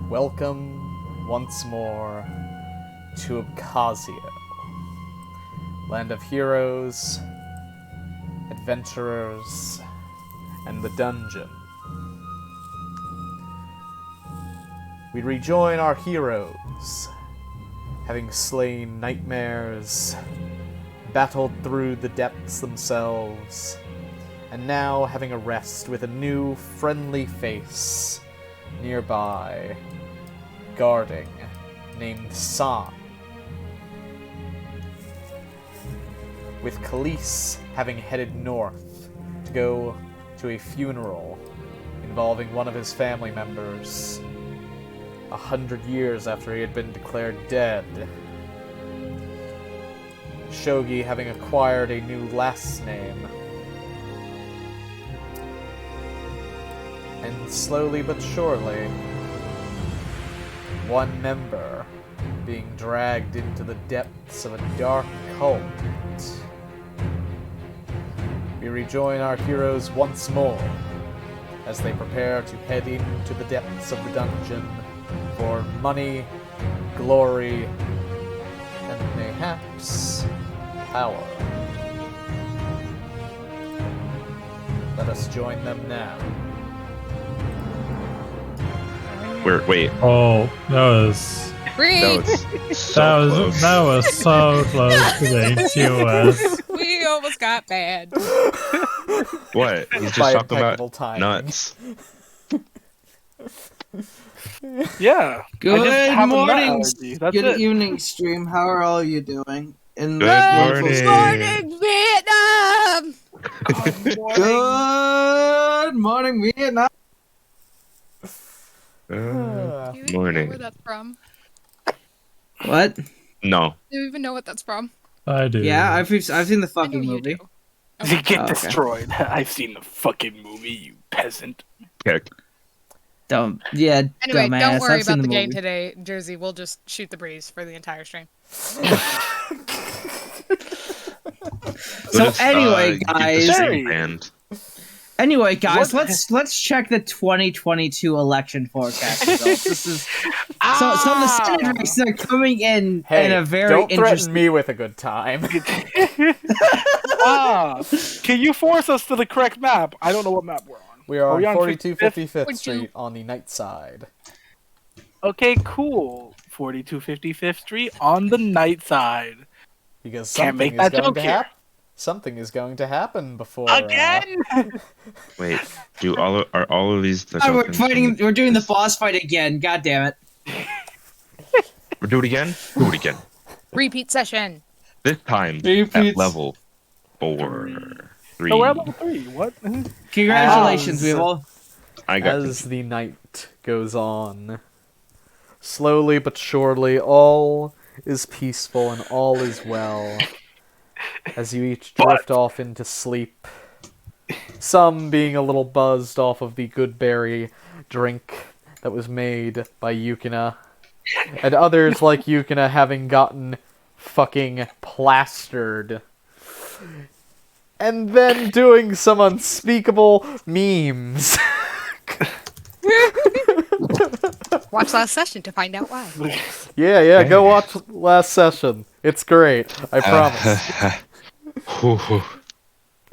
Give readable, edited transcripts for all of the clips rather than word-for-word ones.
Welcome once more to Abkhazia, land of heroes, adventurers, and the dungeon. We rejoin our heroes, having slain nightmares, battled through the depths themselves, and now having a rest with a new friendly face nearby, guarding, named San. With Khalees having headed north to go to a funeral involving one of his family members 100 years after he had been declared dead. Shogi having acquired a new last name. And slowly but surely, one member being dragged into the depths of a dark cult. We rejoin our heroes once more as they prepare to head into the depths of the dungeon for money, glory, and mayhaps power. Let us join them now. Wait. Oh, that was so close to being TOS. We almost got bad. What? He's just By talking impeccable about timing. nuts. Yeah. Good morning, That's good it. evening, stream. How are all you doing? In Good wonderful morning. state? Vietnam! Good morning, Vietnam. Do you even know Morning. where that's from? What? No. Do you even know what that's from? I do. Yeah, I've seen the I know fucking you movie. do. You get Okay. destroyed. I've seen the fucking movie, you peasant. Kick. Anyway, Anyway, don't worry I've seen about the game movie. today, Jersey. We'll just shoot the breeze for the entire stream. So anyway, keep the guys. stream banned. Anyway, guys, What? let's check the 2022 election forecast results. This is so the Senate races are coming in Hey, in a very don't threaten interesting. me with a good time. Can you force us to the correct map? I don't know what map we're on. We are we on on 4255th Would Street you- on the night side. Okay, cool. 4255th Street on the night side. Because Can't something make is that going joke to here. happen. Something is going to happen before Again? Wait. Are all of these the Oh, we're tokens fighting. from- We're doing the boss fight again. God damn it! We'll do it again? Do it again. Repeat session. This time Repeats. at level 4. 3. No, we're at level 3. What? Congratulations, As- we've all. I got as the night goes on. Slowly but surely, all is peaceful and all is well. As you each drift off into sleep. Some being a little buzzed off of the good berry drink that was made by Yukina. And others like Yukina having gotten fucking plastered. And then doing some unspeakable memes. Watch last session to find out why. Yeah, go watch last session. It's great, I promise. Oh,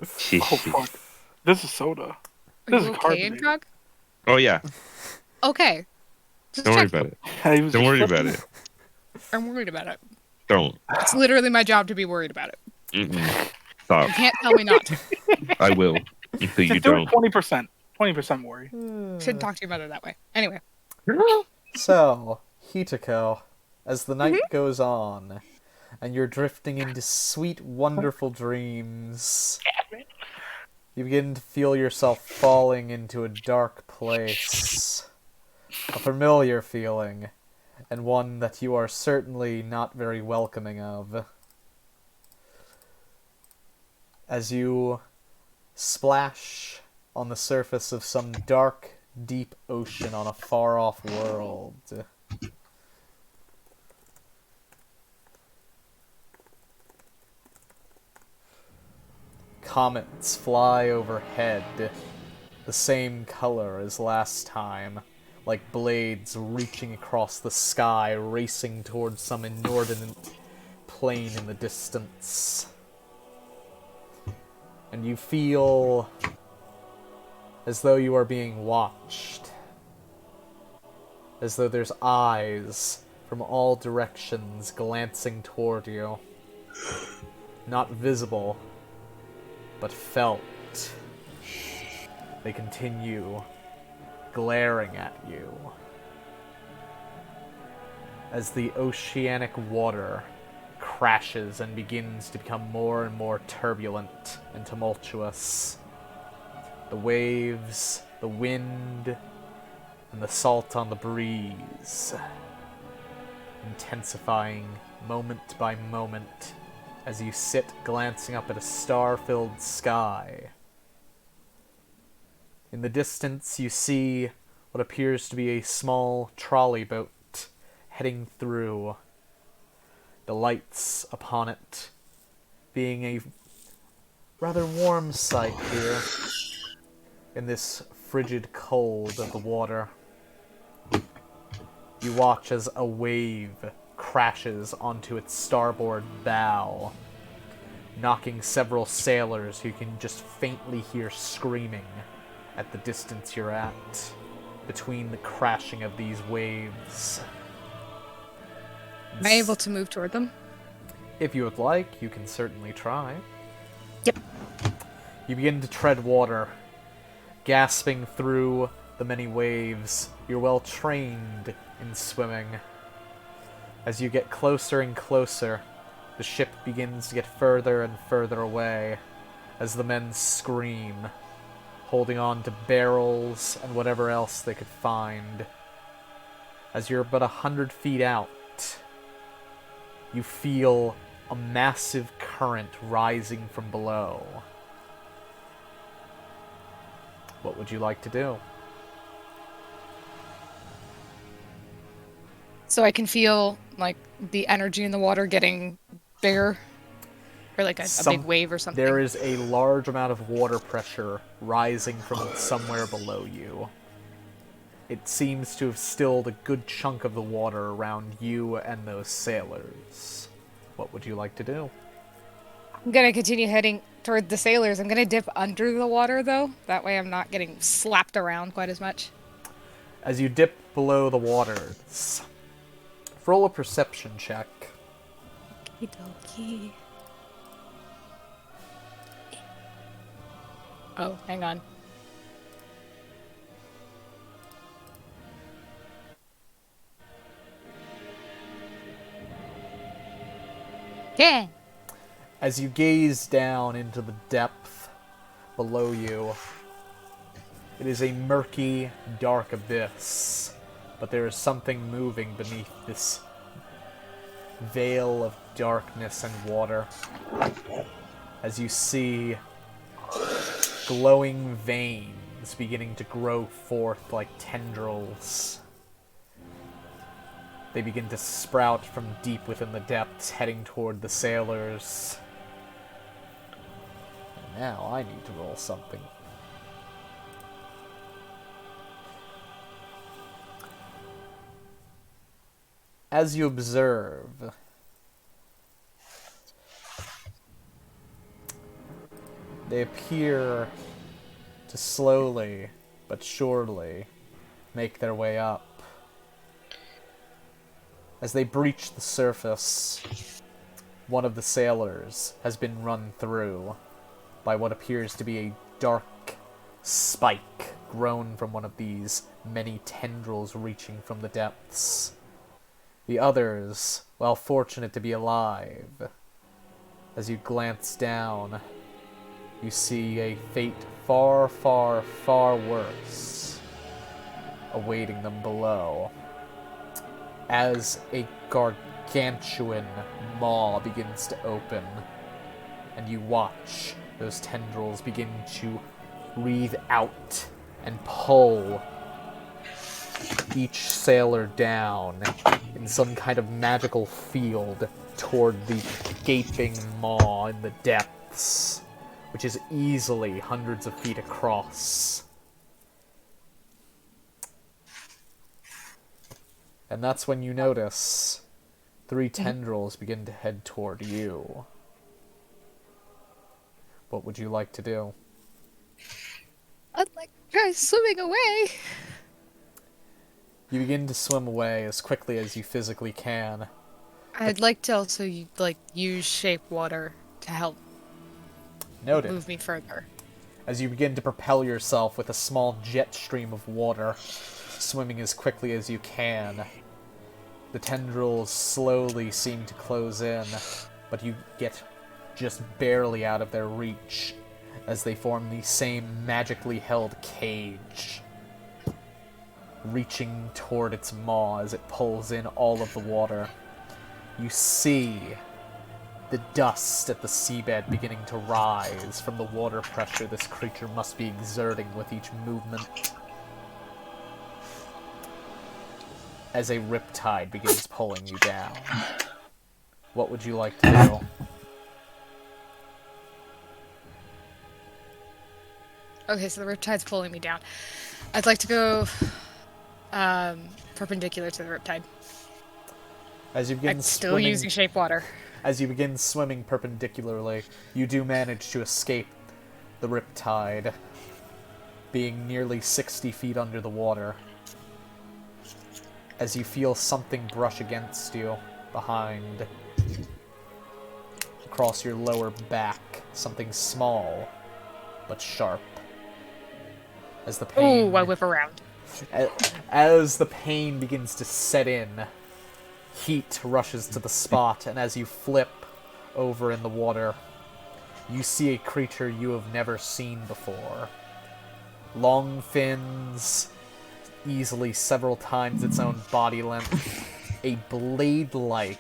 fuck. This is soda. Are This you is okay, carbonated. Incog? Oh, yeah. Okay. Just Don't worry checking. about it. I was Don't just worry flipping- about it. I'm worried about it. Don't. It's literally my job to be worried about it. Mm-mm. Stop. You can't tell me not to. I will. Until you Just do it don't. 20%. 20% worry. Shouldn't talk to you about it that way. Anyway. So, Hitako, as the night goes on, and you're drifting into sweet, wonderful dreams, you begin to feel yourself falling into a dark place. A familiar feeling, and one that you are certainly not very welcoming of. As you splash on the surface of some dark, deep ocean on a far-off world. Comets fly overhead, the same color as last time, like blades reaching across the sky, racing towards some inordinate plane in the distance. And you feel as though you are being watched. As though there's eyes from all directions glancing toward you. Not visible, but felt. They continue glaring at you. As the oceanic water crashes and begins to become more and more turbulent and tumultuous. The waves, the wind, and the salt on the breeze, intensifying moment by moment as you sit glancing up at a star-filled sky. In the distance, you see what appears to be a small trolley boat heading through, the lights upon it being a rather warm sight here in this frigid cold of the water. You watch as a wave crashes onto its starboard bow, knocking several sailors who you can just faintly hear screaming at the distance you're at, between the crashing of these waves. Am I able to move toward them? If you would like, you can certainly try. Yep. You begin to tread water, gasping through the many waves. You're well trained in swimming. As you get closer and closer, the ship begins to get further and further away as the men scream, holding on to barrels and whatever else they could find. As you're but 100 feet out, you feel a massive current rising from below. What would you like to do? So I can feel, like, the energy in the water getting bigger? Or like a big wave or something? There is a large amount of water pressure rising from somewhere below you. It seems to have stilled a good chunk of the water around you and those sailors. What would you like to do? I'm gonna continue heading toward the sailors. I'm gonna dip under the water, though. That way I'm not getting slapped around quite as much. As you dip below the waters, roll a perception check. Okie. Oh, hang on. Yeah. As you gaze down into the depth below you, it is a murky, dark abyss, but there is something moving beneath this veil of darkness and water. As you see glowing veins beginning to grow forth like tendrils. They begin to sprout from deep within the depths, heading toward the sailors. And now I need to roll something. As you observe, they appear to slowly but surely make their way up. As they breach the surface, one of the sailors has been run through by what appears to be a dark spike grown from one of these many tendrils reaching from the depths. The others, while fortunate to be alive, as you glance down, you see a fate far, far, far worse awaiting them below. As a gargantuan maw begins to open, and you watch those tendrils begin to breathe out and pull each sailor down in some kind of magical field toward the gaping maw in the depths, which is easily hundreds of feet across. And that's when you notice 3 tendrils begin to head toward you. What would you like to do? I'd like to try swimming away. You begin to swim away as quickly as you physically can. I'd like to also use shape water to help Noted. move me further. As you begin to propel yourself with a small jet stream of water, swimming as quickly as you can. The tendrils slowly seem to close in, but you get just barely out of their reach as they form the same magically held cage, reaching toward its maw as it pulls in all of the water. You see the dust at the seabed beginning to rise from the water pressure this creature must be exerting with each movement. As a riptide begins pulling you down. What would you like to do? Okay, so the riptide's pulling me down. I'd like to go perpendicular to the riptide. As you begin I'm still swimming, using shape water. as you begin swimming perpendicularly, you do manage to escape the riptide, being nearly 60 feet under the water. As you feel something brush against you behind, across your lower back, something small but sharp. As the pain, Ooh, I whip around. as the pain begins to set in, heat rushes to the spot, and as you flip over in the water, you see a creature you have never seen before. Long fins, easily several times its own body length, a blade-like,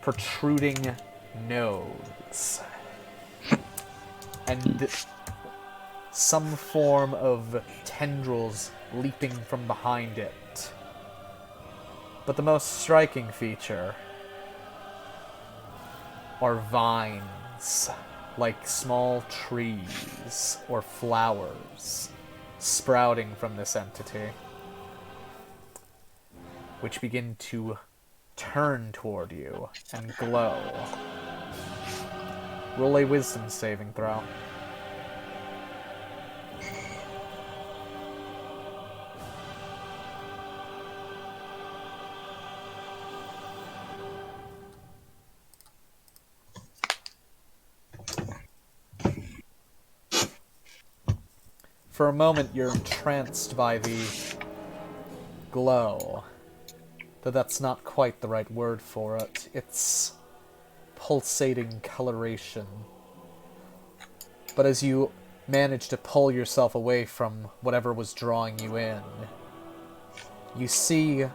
protruding nose, and some form of tendrils leaping from behind it. But the most striking feature are vines, like small trees or flowers, sprouting from this entity, which begin to turn toward you and glow. Roll a wisdom saving throw. For a moment, you're entranced by the glow. Though that's not quite the right word for it. It's pulsating coloration. But as you manage to pull yourself away from whatever was drawing you in, you see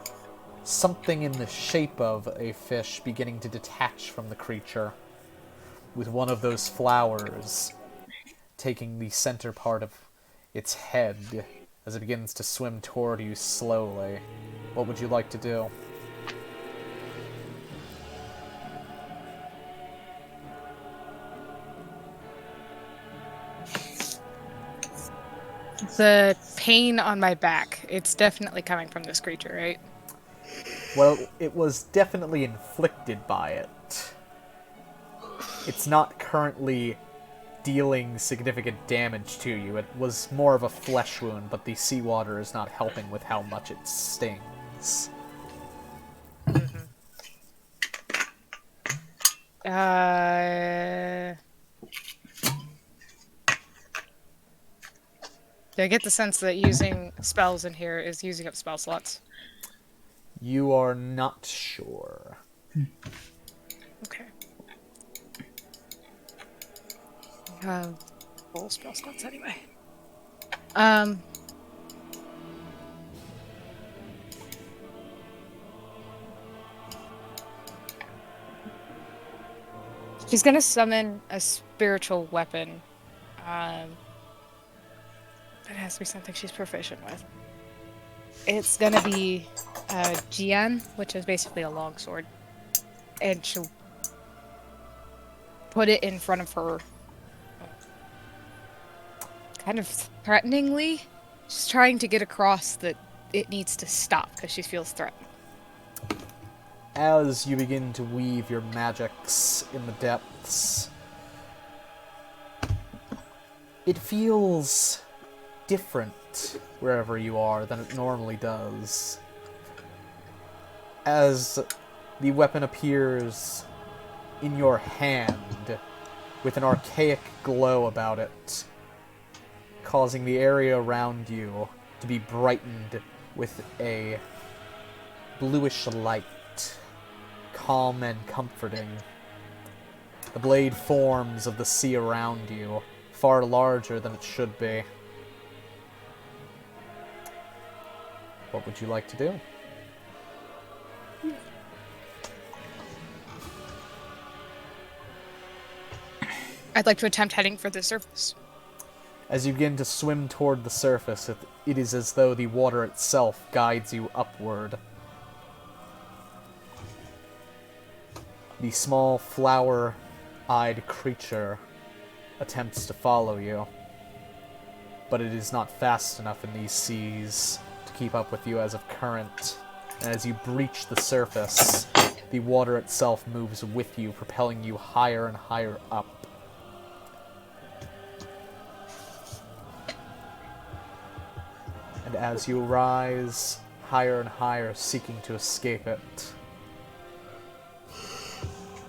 something in the shape of a fish beginning to detach from the creature, with one of those flowers taking the center part of its head as it begins to swim toward you slowly. What would you like to do? The pain on my back, it's definitely coming from this creature, right? Well, it was definitely inflicted by it. It's not currently dealing significant damage to you. It was more of a flesh wound, but the seawater is not helping with how much it stings. Do I get the sense that using spells in here is using up spell slots? You are not sure. Okay. Full spell slots anyway. She's gonna summon a spiritual weapon. It has to be something she's proficient with. It's gonna be Jian, which is basically a longsword. And she'll put it in front of her kind of threateningly, just trying to get across that it needs to stop because she feels threatened. As you begin to weave your magics in the depths, it feels different wherever you are than it normally does. As the weapon appears in your hand with an archaic glow about it, causing the area around you to be brightened with a bluish light, calm and comforting. The blade forms of the sea around you, far larger than it should be. What would you like to do? I'd like to attempt heading for the surface. As you begin to swim toward the surface, it is as though the water itself guides you upward. The small flower-eyed creature attempts to follow you, but it is not fast enough in these seas to keep up with you as of current. And as you breach the surface, the water itself moves with you, propelling you higher and higher up. And as you rise higher and higher, seeking to escape it,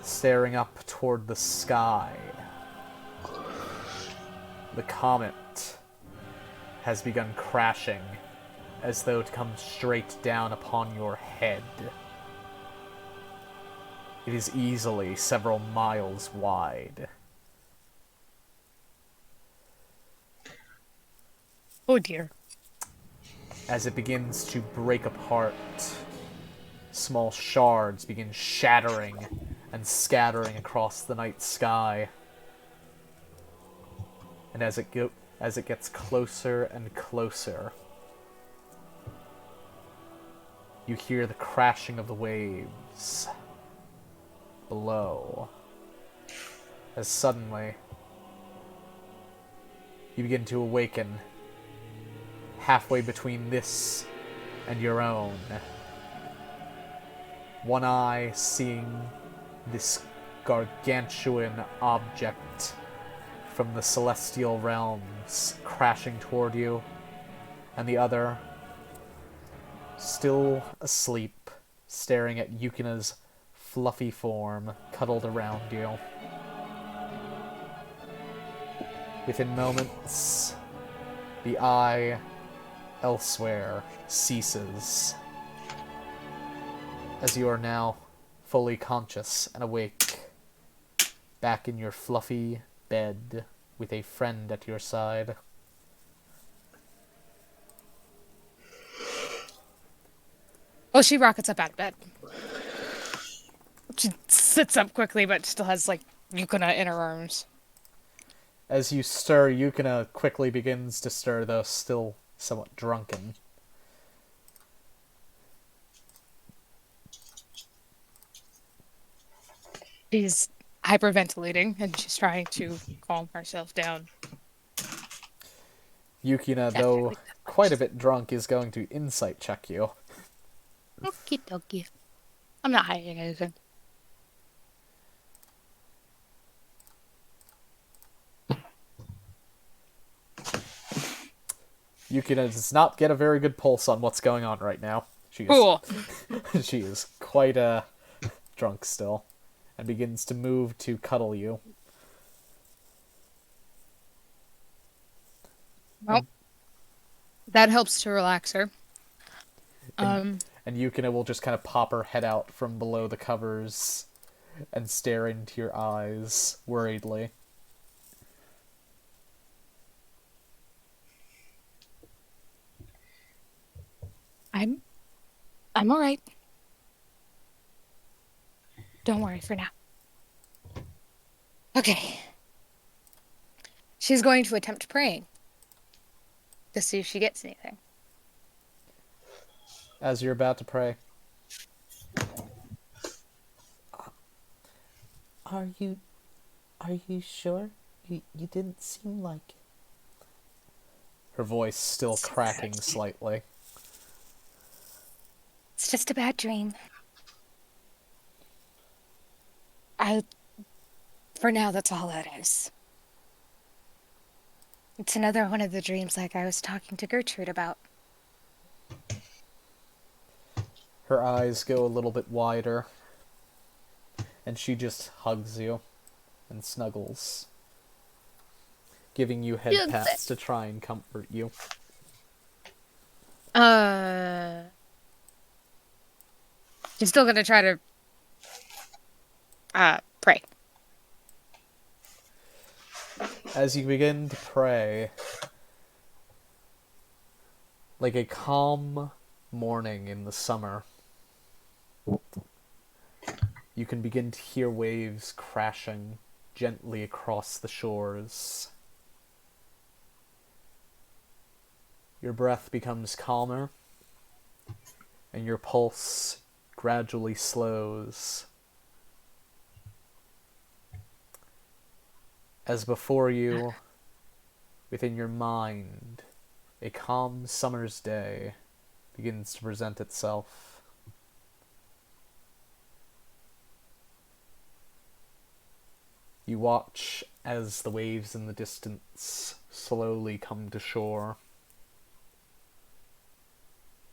staring up toward the sky, the comet has begun crashing, as though to come straight down upon your head. It is easily several miles wide. Oh dear. As it begins to break apart, small shards begin shattering and scattering across the night sky. And as it gets closer and closer, you hear the crashing of the waves below. As suddenly, you begin to awaken halfway between this and your own. One eye seeing this gargantuan object from the celestial realms crashing toward you, and the other still asleep, staring at Yukina's fluffy form cuddled around you. Within moments, the eye elsewhere ceases, as you are now fully conscious and awake, back in your fluffy bed with a friend at your side. Oh, she rockets up out of bed. She sits up quickly, but still has, like, Yukina in her arms. As you stir, Yukina quickly begins to stir, though still somewhat drunken. She's hyperventilating, and she's trying to calm herself down. Yukina, though quite a bit drunk, is going to insight check you. Okie dokie. I'm not hiding anything. Yukina does not get a very good pulse on what's going on right now. Cool. She is quite drunk still, and begins to move to cuddle you. Well, that helps to relax her. And Yukina will just kind of pop her head out from below the covers and stare into your eyes worriedly. I'm all right. Don't worry for now. Okay. She's going to attempt praying to see if she gets anything. As you're about to pray. Are you sure? You didn't seem like it. Her voice still cracking slightly. It's just a bad dream. For now, that's all it is. It's another one of the dreams like I was talking to Gertrude about. Her eyes go a little bit wider, and she just hugs you and snuggles, giving you head pats to try and comfort you. She's still gonna try to pray. As you begin to pray, like a calm morning in the summer, you can begin to hear waves crashing gently across the shores. Your breath becomes calmer, and your pulse gradually slows. As before you, within your mind, a calm summer's day begins to present itself. You watch as the waves in the distance slowly come to shore,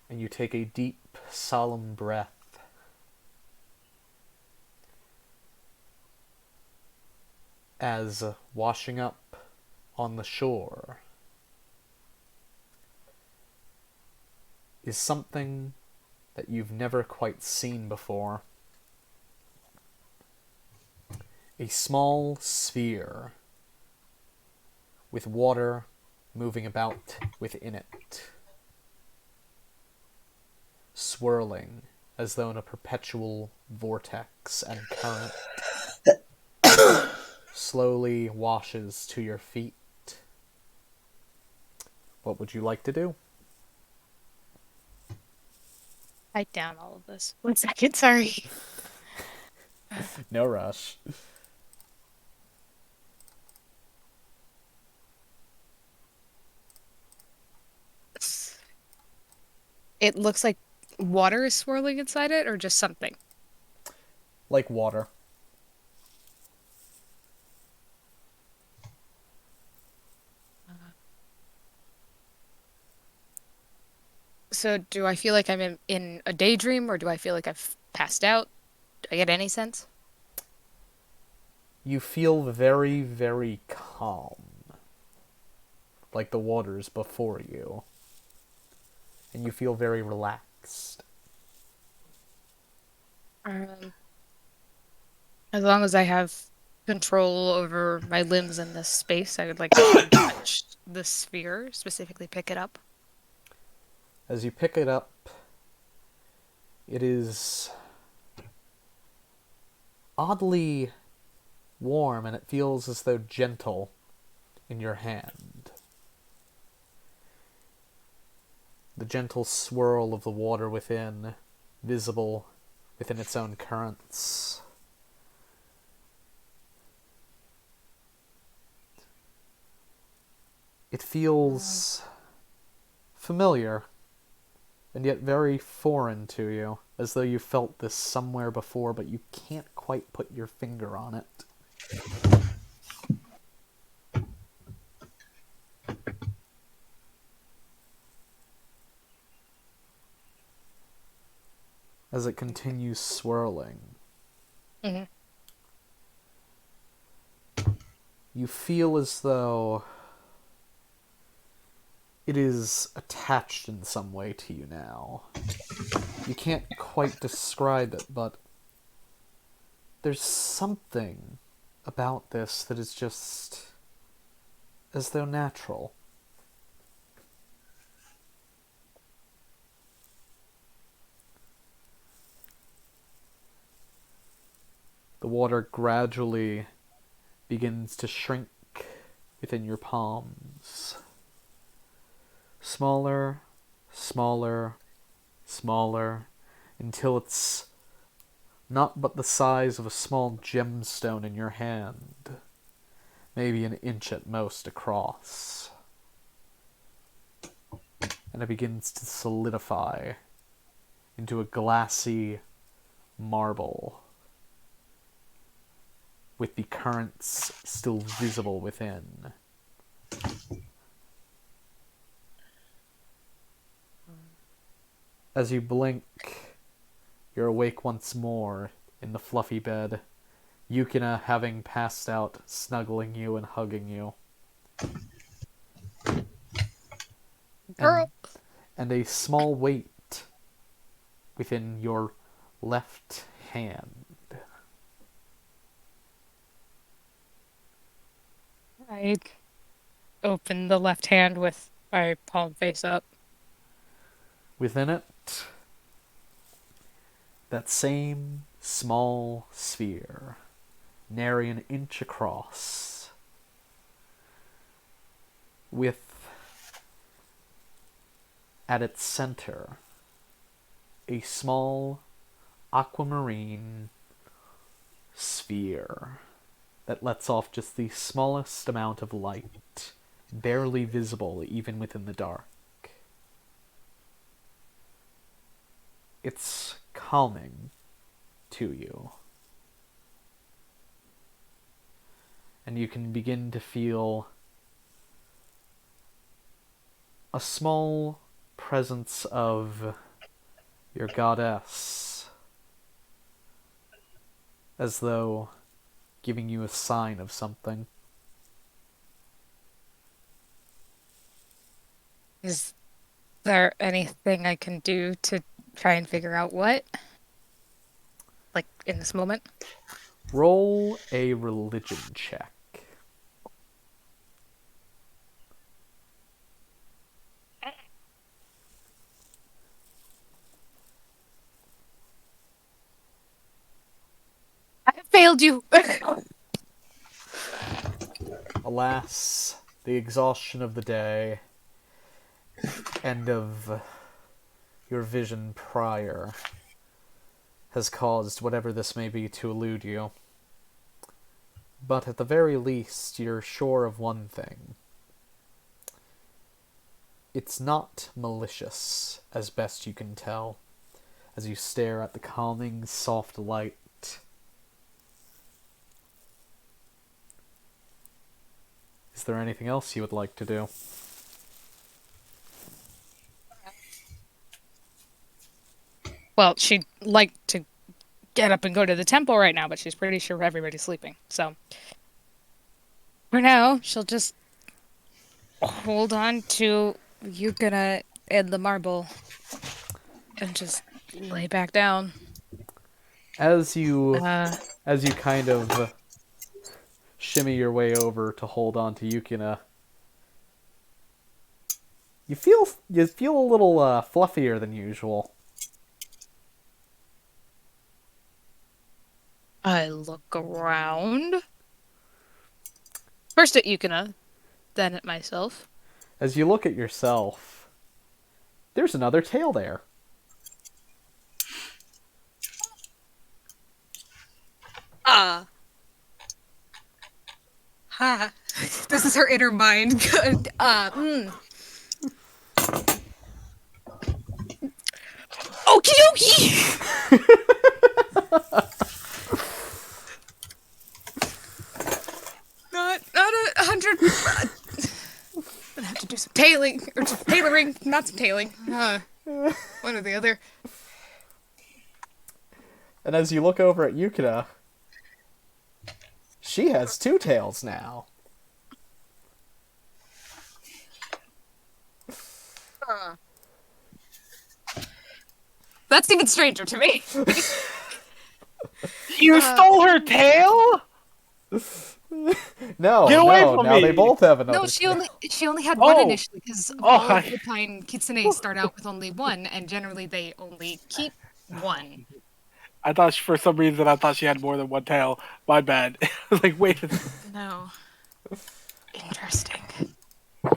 and you take a deep, solemn breath. As washing up on the shore is something that you've never quite seen before. A small sphere with water moving about within it, swirling as though in a perpetual vortex and current, slowly washes to your feet. What would you like to do? Write down all of this. 1 second, sorry. No rush. It looks like water is swirling inside it, or just something? Like water. So do I feel like I'm in a daydream, or do I feel like I've passed out? Do I get any sense? You feel very, very calm. Like the waters before you. And you feel very relaxed. As long as I have control over my limbs in this space, I would like to touch the sphere, specifically pick it up. As you pick it up, it is oddly warm, and it feels as though gentle in your hand. The gentle swirl of the water within, visible within its own currents. It feels familiar, and yet very foreign to you, as though you felt this somewhere before, but you can't quite put your finger on it. As it continues swirling, you feel as though it is attached in some way to you now. You can't quite describe it, but there's something about this that is just as though natural. The water gradually begins to shrink within your palms. Smaller, smaller, smaller, until it's not but the size of a small gemstone in your hand, maybe an inch at most across. And it begins to solidify into a glassy marble, with the currents still visible within. As you blink, you're awake once more in the fluffy bed, Yukina having passed out, snuggling you and hugging you. Girl. And a small weight within your left hand. I open the left hand with my palm face up. Within it, that same small sphere, nary an inch across, with, at its center, a small aquamarine sphere that lets off just the smallest amount of light, barely visible even within the dark. It's calming to you. And you can begin to feel a small presence of your goddess, as though giving you a sign of something. Is there anything I can do to try and figure out what? Like, in this moment? Roll a religion check. I failed you! Alas, the exhaustion of the day and of your vision prior has caused whatever this may be to elude you. But at the very least, you're sure of one thing. It's not malicious, as best you can tell, as you stare at the calming, soft light. Is there anything else you would like to do? Well, she'd like to get up and go to the temple right now, but she's pretty sure everybody's sleeping. So, for now, she'll just hold on to Yukina and the marble and just lay back down. As you kind of shimmy your way over to hold on to Yukina, you feel a little fluffier than usual. I look around. First at Yukina, then at myself. As you look at yourself, there's another tail there. This is her inner mind. Good. Okie dokie! Not 100. I'm gonna have to do some tailing, or some tailoring, not some tailing. One or the other. And as you look over at Yukina, she has two tails now. That's even stranger to me. You stole her tail? No, Get away no, from now me. they both have another No, tail. she only had one Oh. initially because Oh, all I- Alpine Kitsune start out with only one, and generally they only keep one. I thought for some reason I thought she had more than one tail. My bad. I was like, wait. No. Interesting.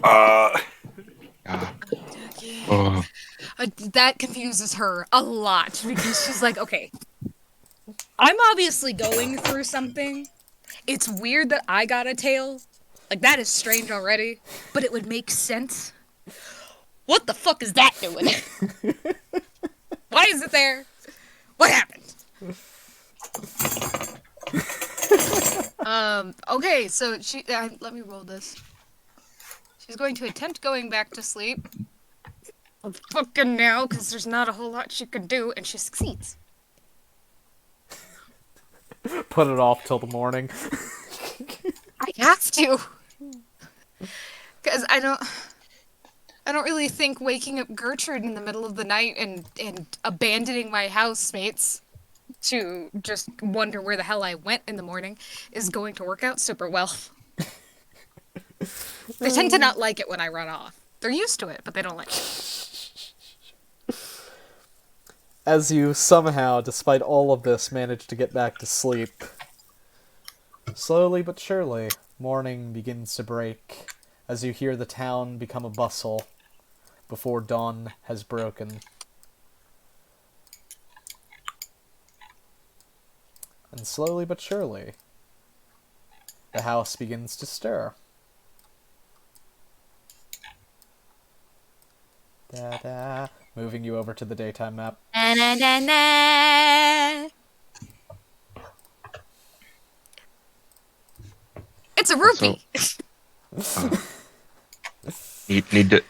Oh. That confuses her a lot because she's like, okay, I'm obviously going through something. It's weird that I got a tail. Like, that is strange already, but it would make sense. What the fuck is that doing? Why Why is it there? What happened? Okay, so she. Let me roll this. She's going to attempt going back to sleep. Fucking now, because there's not a whole lot she can do, and she succeeds. Put it off till the morning. I have to. Because I don't really think waking up Gertrude in the middle of the night and abandoning my housemates to just wonder where the hell I went in the morning is going to work out super well. They tend to not like it when I run off. They're used to it, but they don't like it. As you somehow, despite all of this, manage to get back to sleep. Slowly but surely, morning begins to break as you hear the town become a bustle before dawn has broken. And slowly but surely, the house begins to stir. Da-da. Moving you over to the daytime map. Na, na, na, na. It's a rupee. You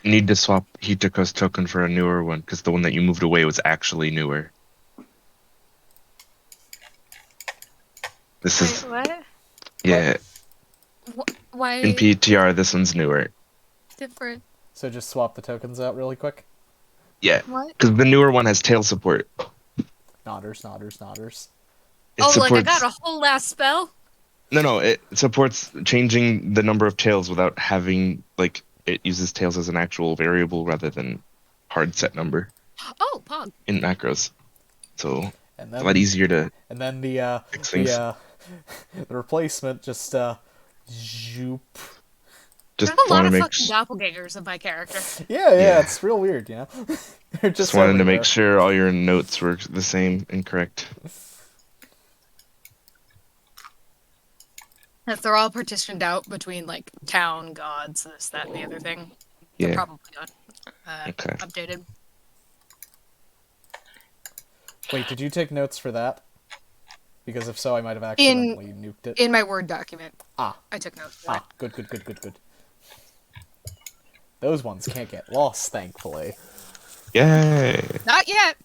need to swap Hitoko's token for a newer one, because the one that you moved away was actually newer. This is What? yeah. Why In PTR, this one's newer. different? So just swap the tokens out really quick. Yeah, What? because the newer one has tail support. Nodders, nodders, nodders. It Oh, supports, like I got a whole last spell? No, it supports changing the number of tails without having, like, it uses tails as an actual variable rather than hard set number Oh, Pog. in macros. So And it's then a lot easier to And then the fix things. the replacement just zoop. Just There's a lot want of to make fucking doppelgangers of my character. Yeah, Yeah. it's real weird, you know. They're just wanted to everywhere. make sure all your notes were the same and correct. If they're all partitioned out between, like, town, gods, this, that, and the other thing, they're Yeah. probably not Okay. updated. Wait, did you take notes for that? Because if so, I might have accidentally nuked it. In my Word document, Ah, I took notes for it. good. Those ones can't get lost, thankfully. Yay! Not yet!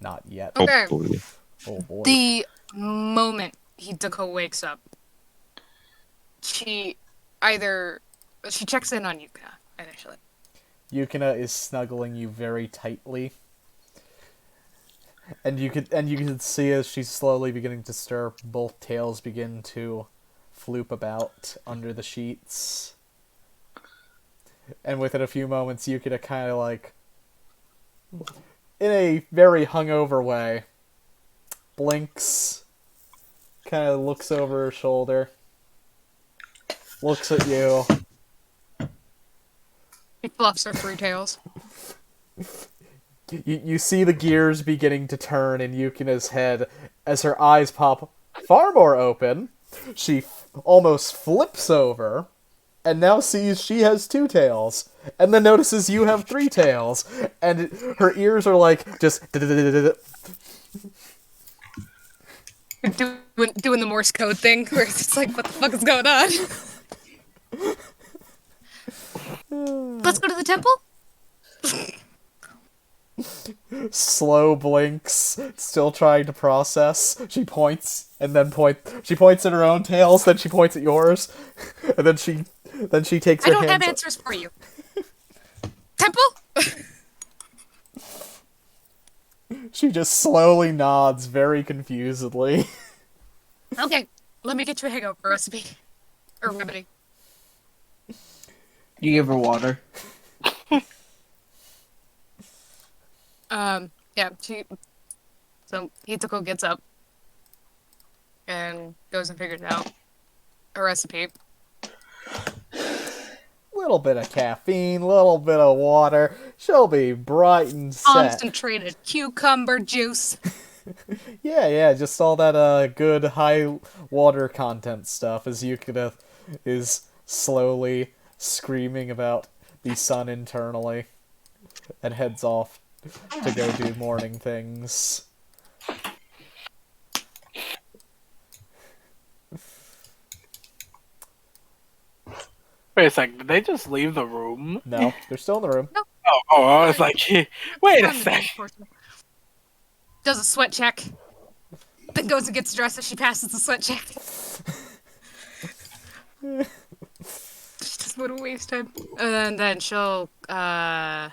Not yet. Okay. Hopefully. Oh boy. The moment Hideko wakes up, she checks in on Yukina initially. Yukina is snuggling you very tightly. And you can see as she's slowly beginning to stir, both tails begin to floop about under the sheets. And within a few moments, Yukina kind of like, in a very hungover way, blinks, kind of looks over her shoulder, looks at you. She fluffs her three tails. You see the gears beginning to turn in Yukina's head as her eyes pop far more open. She almost flips over and now sees she has two tails, and then notices you have three tails, and her ears are like just Doing the Morse code thing, where it's like, what the fuck is going on? Let's go to the temple? slow blinks, still trying to process. She points and then she points at her own tails, then she points at yours, and then she takes I her don't have hands. answers for you. Temple? She just slowly nods very confusedly. Okay, let me get you a hangover recipe. Or remedy. You give her water. Yeah, so Hitoko gets up and goes and figures out a recipe. Little bit of caffeine, little bit of water. She'll be bright and set. Concentrated cucumber juice. Yeah, just all that good high water content stuff as Yukina is slowly screaming about the sun internally. and heads off to go do morning things. Wait a sec, did they just leave the room? No, they're still in the room. Oh, I was like, wait a sec. Does a sweat check. Then goes and gets dressed as she passes the sweat check. She doesn't want to waste time. And then she'll go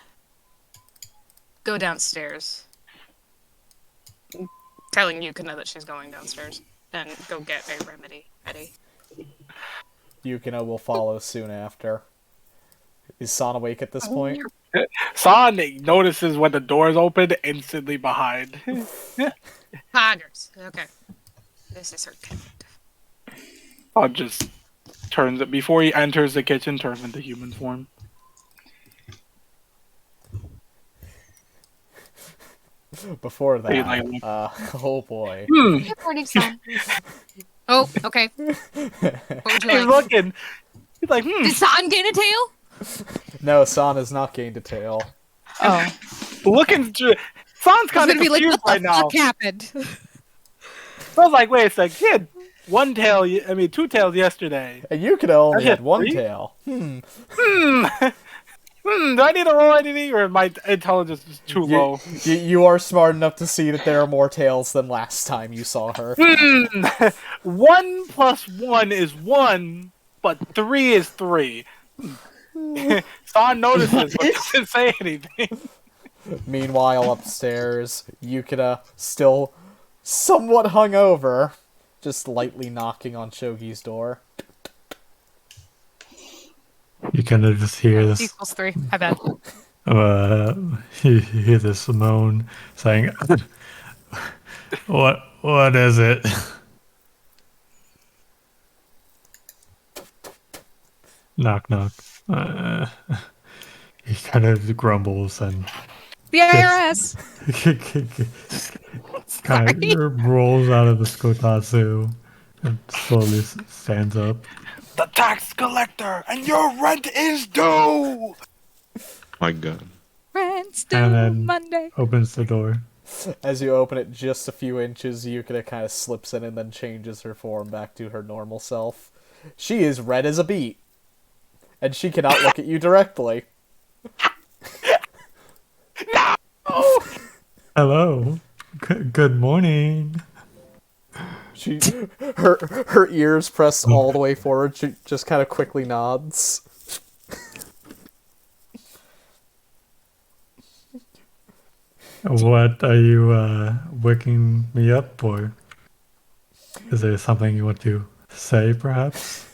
downstairs. Telling Yukina that she's going downstairs. And go get a remedy ready. Yukina will follow soon after. Is San awake at this point? San notices when the doors open, instantly behind. Poggers. Okay. This is her character. I'll just turns it before he enters the kitchen, turns into human form. Before that, Like, oh boy. Good morning, son. Oh, okay. What would you He's like? looking. He's like, Did San gain a tail? No, San has not gained a tail. Oh. looking. San's kind of It's gonna be like, confused what right the now. fuck happened? I was like, wait a sec. He had two tails yesterday. And Yukina only I had had one 3? tail. Do I need to roll anything, or my intelligence is too low? You are smart enough to see that there are more tails than last time you saw her. 1 plus 1 is 1, but 3 is 3. San notices, but doesn't say anything. Meanwhile, upstairs, Yukina, still somewhat hungover, just lightly knocking on Shogi's door. You kind of just hear this. Equals 3. I bet. You hear this moan saying, "What is it?" Knock, knock. He kind of grumbles and The IRS! kind of rolls out of the skotatsu and slowly stands up. The tax collector, and your rent is due! My God. Rent's And due then Monday. opens the door. As you open it just a few inches, Yukina kind of slips in and then changes her form back to her normal self. She is red as a beet. And she cannot look at you directly. No! Hello. Good morning. Her ears pressed all the way forward. She just kind of quickly nods. What are you waking me up for? Is there something you want to say, perhaps?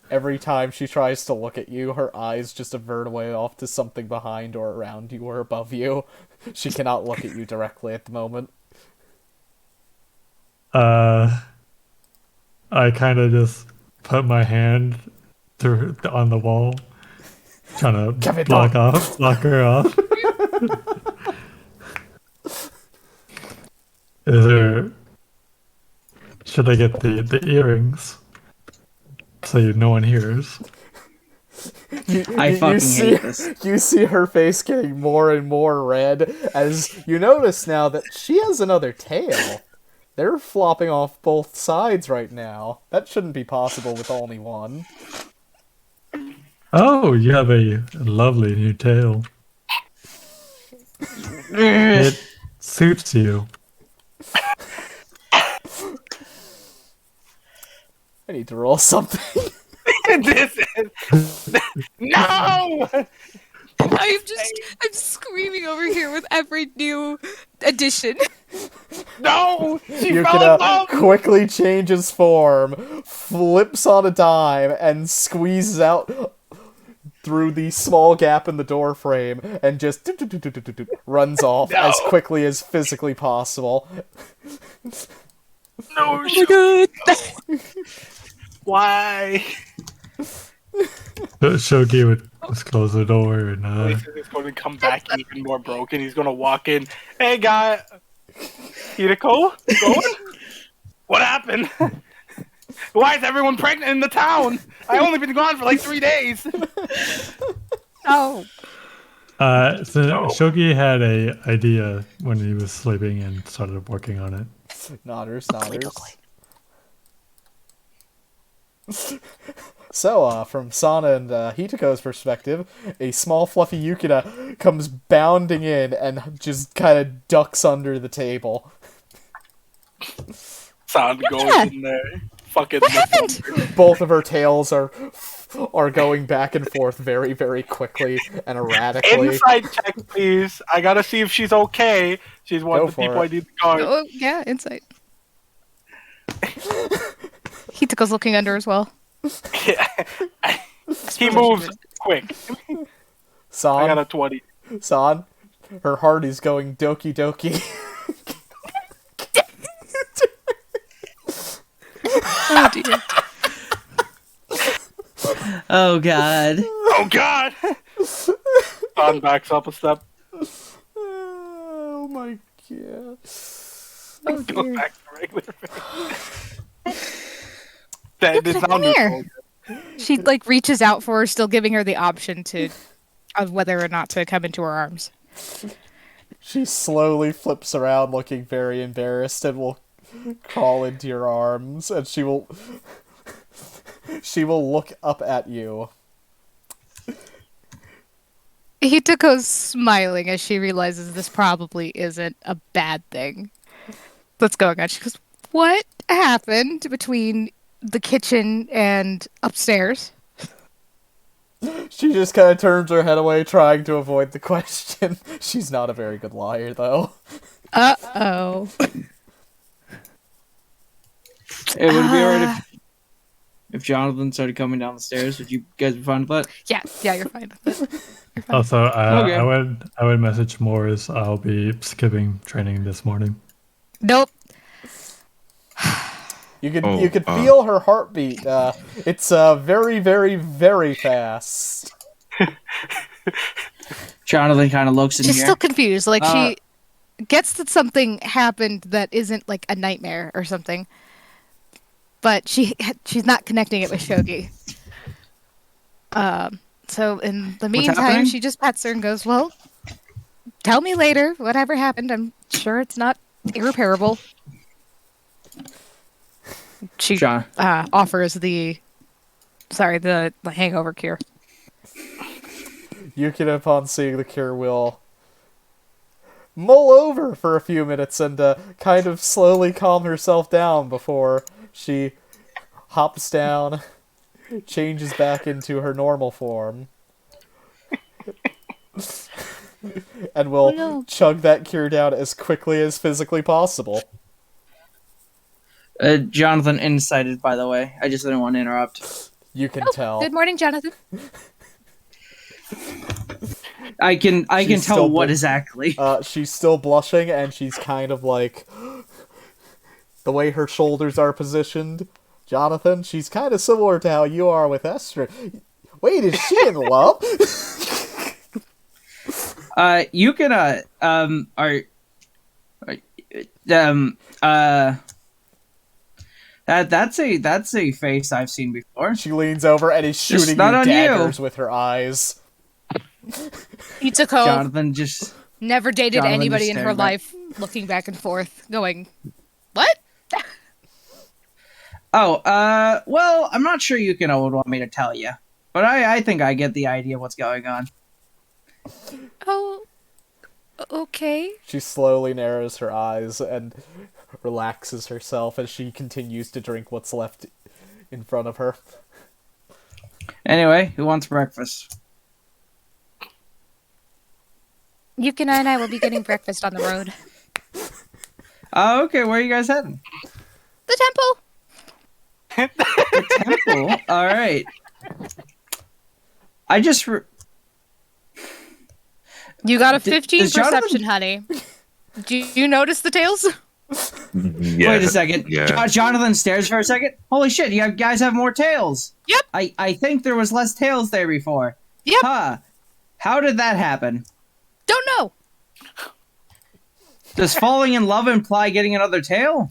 Every time she tries to look at you, her eyes just avert away off to something behind or around you or above you. She cannot look at you directly at the moment. I kind of just put my hand on the wall, trying to block her off. Should I get the earrings so no one hears? I fucking hate this. You see her face getting more and more red as you notice now that she has another tail. They're flopping off both sides right now. That shouldn't be possible with only one. Oh, you have a lovely new tail. It suits you. I need to roll something. This is... No! I'm screaming over here with every new addition. No! She fell in Yukina love! quickly changes form, flips on a dime, and squeezes out through the small gap in the door frame, and just runs off as quickly as physically possible. No, Why? Shogi would just close the door and He's going to come back even more broken. He's going to walk in. Hey, guy. Hiriko? Going? What happened? Why is everyone pregnant in the town? I only been gone for like 3 days. Oh. So Shogi had a idea when he was sleeping and started working on it. Nodders. So, from Sana and Hitoko's perspective, a small fluffy Yukina comes bounding in and just kind of ducks under the table. Sound goes in there. Fucking What happened? Both of her tails are going back and forth very, very quickly and erratically. Inside check, please. I gotta see if she's okay. She's one Go of the for people it. I need to guard. Oh, yeah, insight. Hitoko's looking under as well. Yeah. He moves quick. I San, got a 20. San, her heart is going doki doki. Oh dear. Oh god. Oh god! Don backs up a step. Oh my god. Oh Goes dear. back to regular That Yukina, is come sound here. She like reaches out for her, still giving her the option of whether or not to come into her arms. She slowly flips around looking very embarrassed and will crawl into your arms, and she will look up at you. Hitoko's smiling as she realizes this probably isn't a bad thing that's going on. She goes, "What happened between the kitchen and upstairs?" She just kind of turns her head away, trying to avoid the question. She's not a very good liar, though. Uh-oh. It would be alright if Jonathan started coming down the stairs. Would you guys be fine with that? Yeah, you're fine with it. Also, Okay. I would message Morris. I'll be skipping training this morning. Nope. You could feel her heartbeat. It's very, very, very fast. Jonathan kind of looks in She's here. still confused. Like, she gets that something happened that isn't, like, a nightmare or something. But she's not connecting it with Shogi. So, in the meantime, happening? she just pets her and goes, "Well, tell me later whatever happened. I'm sure it's not irreparable." She John. offers the hangover cure. Yukina, upon seeing the cure, will mull over for a few minutes and kind of slowly calm herself down before she hops down, changes back into her normal form, and will chug that cure down as quickly as physically possible. Jonathan incited, by the way. I just didn't want to interrupt. You can tell. Good morning, Jonathan. I can She's tell still what bl- exactly. She's still blushing, and she's kind of like... the way her shoulders are positioned, Jonathan, she's kind of similar to how you are with Esther. Wait, is she in love? You can that's a face I've seen before. She leans over and is shooting you not on you. daggers with her eyes. Itsuko Jonathan just never dated Jonathan anybody just in her staring back. life, looking back and forth, going, "What?" well, I'm not sure Yukino would want me to tell you, but I think I get the idea of what's going on. Oh, okay. She slowly narrows her eyes and relaxes herself as she continues to drink what's left in front of her. Anyway, who wants breakfast? Yukina and I will be getting breakfast on the road. Oh, okay, where are you guys heading? The temple. The temple? Alright. I just... You got a 15 does Jonathan- perception, honey. Do you notice the tails? Yeah, Wait a second. Yeah. Jonathan stares for a second. Holy shit, you guys have more tails. Yep. I think there was less tails there before. Yep. Huh. How did that happen? Don't know. Does falling in love imply getting another tail?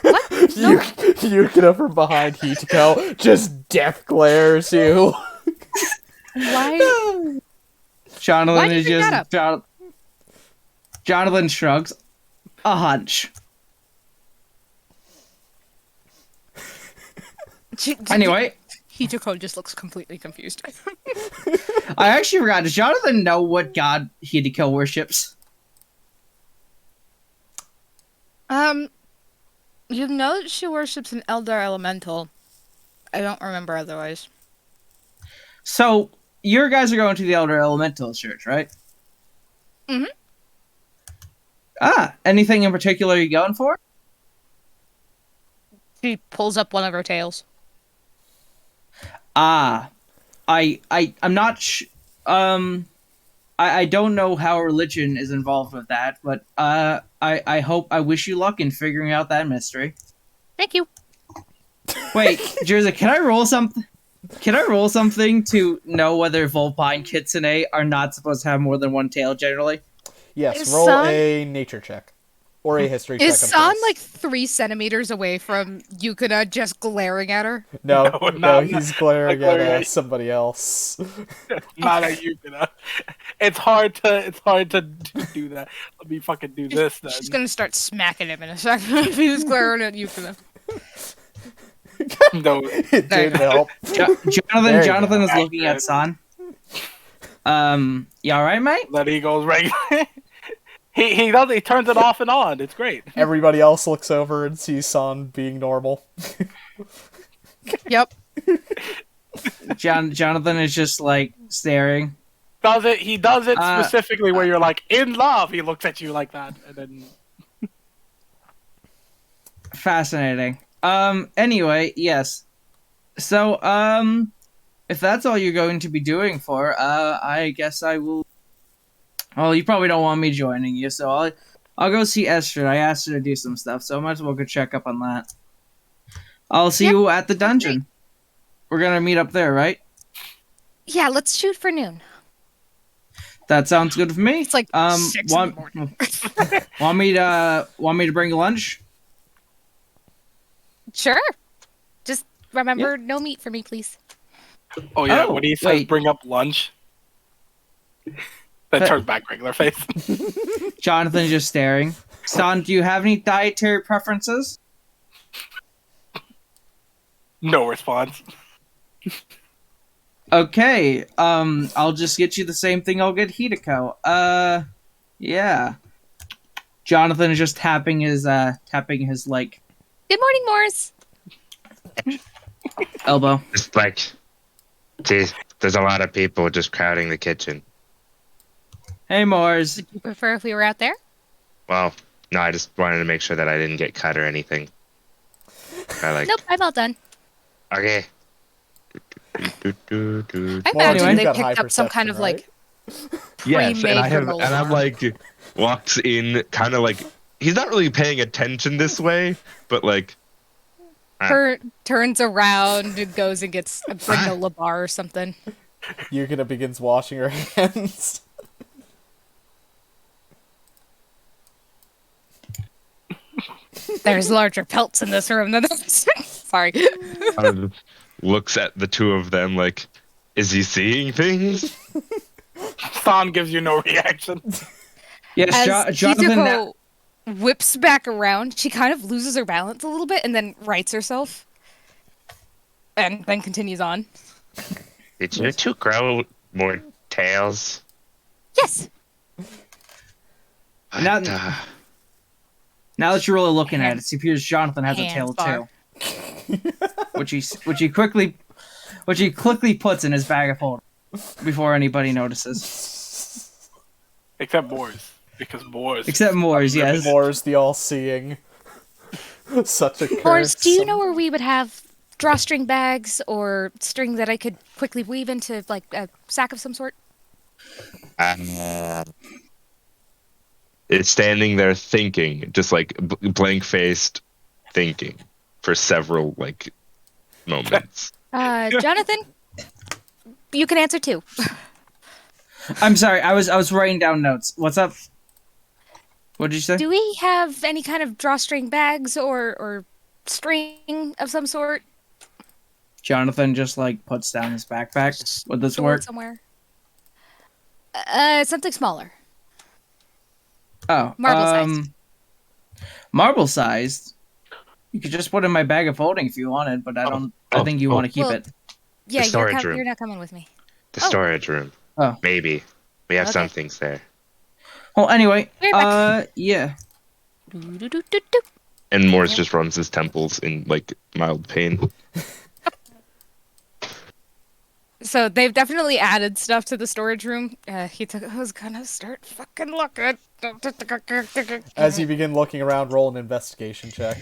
What? No. Yukina from behind Hitoko just death glares you. Why? Jonathan Why'd you is bring that just Jonathan shrugs. A hunch. Anyway, Hijiko just looks completely confused. I actually forgot. Does Jonathan know what god Hideko worships? You know that she worships an elder elemental. I don't remember otherwise. So, your guys are going to the Elder Elemental Church, right? Mhm. Ah, anything in particular you going for? She pulls up one of her tails. Ah, I'm not. I don't know how religion is involved with that, but I wish you luck in figuring out that mystery. Thank you. Wait, Jerza, can I roll something? Can I roll something to know whether Vulpine Kitsune are not supposed to have more than one tail generally? Yes, Is roll San- a nature check. Or a history check. Is of San course. like 3 centimeters away from Yukina just glaring at her? No, No, no, not- he's glaring not at glaring at- somebody else. Not at you, you know. It's hard to do that. Let me fucking do this then. She's gonna start smacking him in a second if he was glaring at Yukina. No, It did help. There you Jonathan go. is looking at San. You alright, mate? then he goes regular. He does. He turns it off and on. It's great. Everybody else looks over and sees San being normal. Yep. Jonathan is just like staring. Does it? He does it Uh, specifically where you're like in love. He looks at you like that, and then Fascinating. Anyway, yes. So, if that's all you're going to be doing for, I guess I will. Well, you probably don't want me joining you, so I'll go see Esther. I asked her to do some stuff, so I might as well go check up on that. I'll see you at the dungeon. We're gonna meet up there, right? Yeah, let's shoot for noon. That sounds good for me. It's like 6 in the want, morning. want me to bring lunch? Sure. Just remember, no meat for me, please. oh yeah, Oh, when he says wait. bring up lunch, then turns back regular face. Jonathan's just staring. San, do you have any dietary preferences? No response. Okay, I'll just get you the same thing I'll get Hideko. Yeah. Jonathan is just tapping his like Good morning, Morris. elbow. Just like, geez, there's a lot of people just crowding the kitchen. Hey, Mors. Would you prefer if we were out there? Well, no, I just wanted to make sure that I didn't get cut or anything. Nope, I'm all done. Okay. I Well, imagine anyway. they You've got high picked up some kind of perception, like Yes, pre-made and I have, granola and I'm bar. like, walks in, kind of like, he's not really paying attention this way, but like, turns around and goes and gets a granola bar or something. Yukina begins washing her hands. There's larger pelts in this room than this. Sorry. looks at the two of them like, is he seeing things? San gives you no reaction. Yes, As Jonathan. Hizuko whips back around, she kind of loses her balance a little bit and then rights herself. And then continues on. Did you two grow more tails? Yes. Now- What, Now that you're really looking at it, it appears Jonathan has a Hands tail bar. too, which he quickly puts in his bag of holding before anybody notices. Except Boars. Because Boars. Except Mors, yes. Moore's the all-seeing. Such a curse. Morris, do you know where we would have drawstring bags or string that I could quickly weave into like a sack of some sort? It's standing there thinking, just like blank-faced thinking for several like moments. Jonathan, you can answer too. I'm sorry, I was writing down notes. What's up? What did you say? Do we have any kind of drawstring bags or string of some sort? Jonathan just like puts down his backpack. Would this Stored work? somewhere? Something smaller. Oh, Marble-sized. Marble-sized? You could just put it in my bag of holding if you wanted, but I think you want to keep Well, it. Yeah, storage room. you're not coming with me. The storage room. Oh. Maybe. We have Okay. some things there. Well, anyway, We're back. yeah. Do-do-do-do-do. And Morris Yep. just runs his temples in like mild pain. So they've definitely added stuff to the storage room. I was gonna start fucking looking. As you begin looking around, roll an investigation check.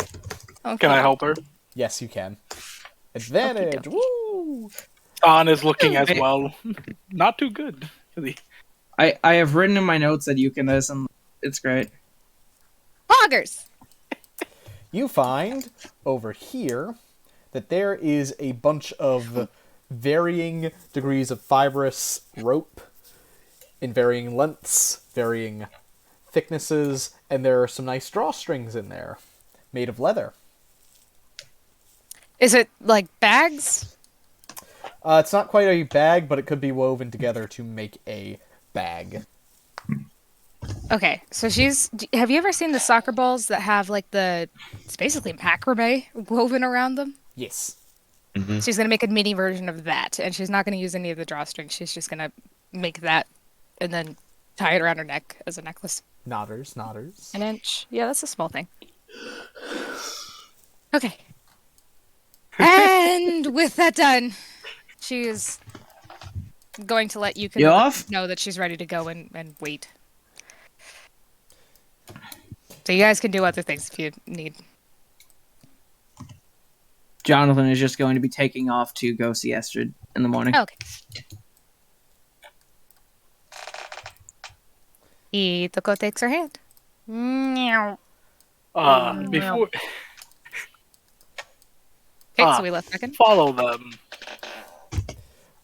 Okay. Can I help her? Yes, you can. Advantage! Okey-dokey. Woo! Don is looking as Hey. well. Not too good. I have written in my notes that you can listen. It's great. Poggers! You find over here that there is a bunch of varying degrees of fibrous rope in varying lengths, varying thicknesses, and there are some nice drawstrings in there made of leather. Is it like bags? It's not quite a bag, but it could be woven together to make a bag. Okay, so have you ever seen the soccer balls that have like it's basically macrame woven around them? Yes. Mm-hmm. She's gonna make a mini version of that, and she's not gonna use any of the drawstrings. She's just gonna make that and then tie it around her neck as a necklace. Nodders. An inch. Yeah, that's a small thing. Okay. And with that done, she is going to let you You off? know that she's ready to go and wait. So you guys can do other things if you need. Jonathan is just going to be taking off to go see Estrid in the morning. Okay. Itoko takes her hand. Meow. Before Okay, so we left second. follow them.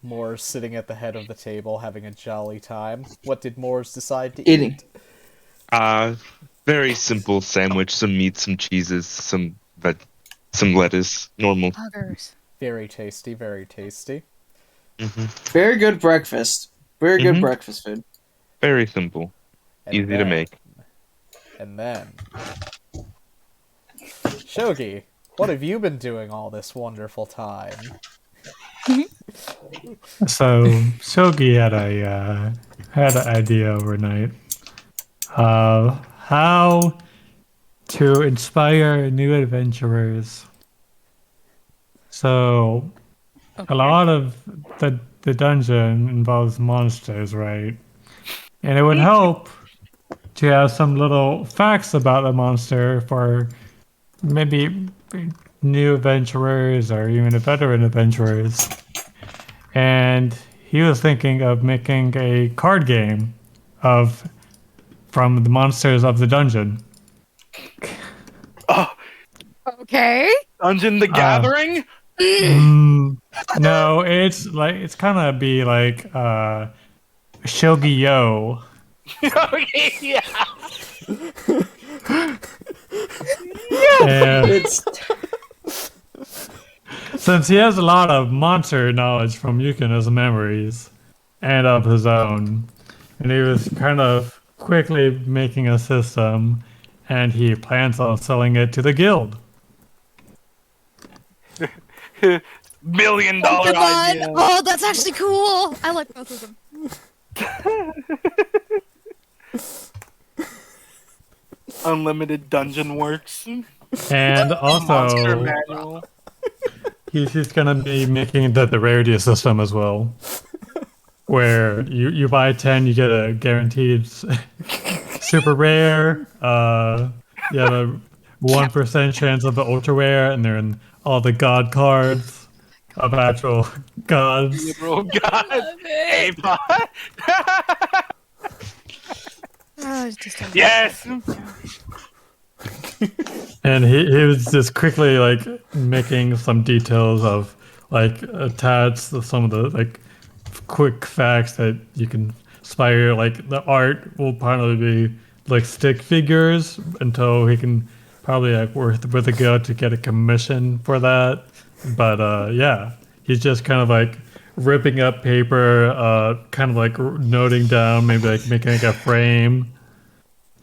Moors sitting at the head of the table having a jolly time. What did Moors decide to Eating. eat? Very simple sandwich, some meat, some cheeses, some lettuce, normal. Poggers. Very tasty, very tasty. Mm-hmm. Very good breakfast. Very good Mhm. breakfast food. Very simple, And easy to make. And then... Shogi, what have you been doing all this wonderful time? So Shogi had an idea overnight of how to inspire new adventurers. So a lot of the dungeon involves monsters, right? And it would help to have some little facts about the monster for maybe new adventurers or even veteran adventurers. And he was thinking of making a card game from the monsters of the dungeon. Oh, Okay. Dungeon the Gathering? No, it's kind of be like Shogi Yo. Okay, yeah. And It's since he has a lot of monster knowledge from Yukina's memories and of his own, and he was kind of quickly making a system, and he plans on selling it to the guild. $1 million Come on. idea. Oh, that's actually cool. I like both of them. Unlimited Dungeon Works. And Monster also, Manual. he's gonna be making the rarity system as well, where you buy 10, you get a guaranteed super rare. You have a 1% chance of the ultra rare, and they're in all the god cards of actual gods. Liberal God. A-pot. Oh, it's just Yes. And he was just quickly like making some details of like attached to some of the like quick facts that you can inspire. Like the art will probably be like stick figures until he can probably like work with a guild to get a commission for that. But yeah, he's just kind of like ripping up paper, kind of like noting down, maybe like making like a frame,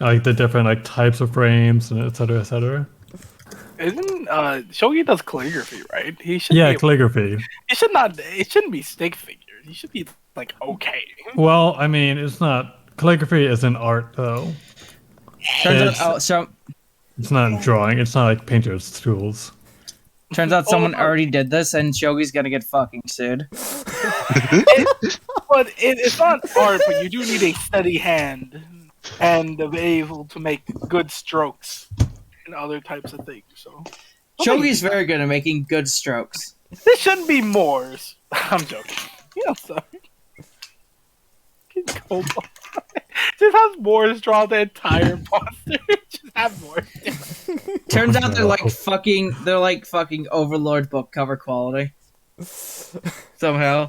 like the different like types of frames, and et cetera, et cetera. Isn't Shogi does calligraphy, right? He should Yeah, be, calligraphy. he should not. It shouldn't be stick figures. He should be like okay. Well, I mean, it's not calligraphy isn't art though. Turns It's, out, it's not drawing. It's not like painter's tools. turns out someone already did this, and Shogi's gonna get fucking sued. But it's not art, but you do need a steady hand and to be able to make good strokes and other types of things. So Shogi's very good at making good strokes. this shouldn't be Moors. I'm joking. Yeah, sorry. Just have Moors draw the entire monster. Just have Moors. Turns out they're like fucking Overlord book cover quality. Somehow.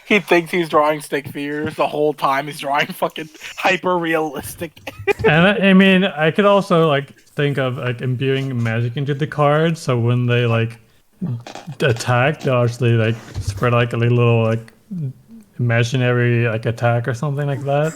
He thinks he's drawing stick figures the whole time. He's drawing fucking hyper realistic. And I mean, I could also like think of like imbuing magic into the cards, so when they like attack, they'll actually like spread like a little like imaginary like attack or something like that.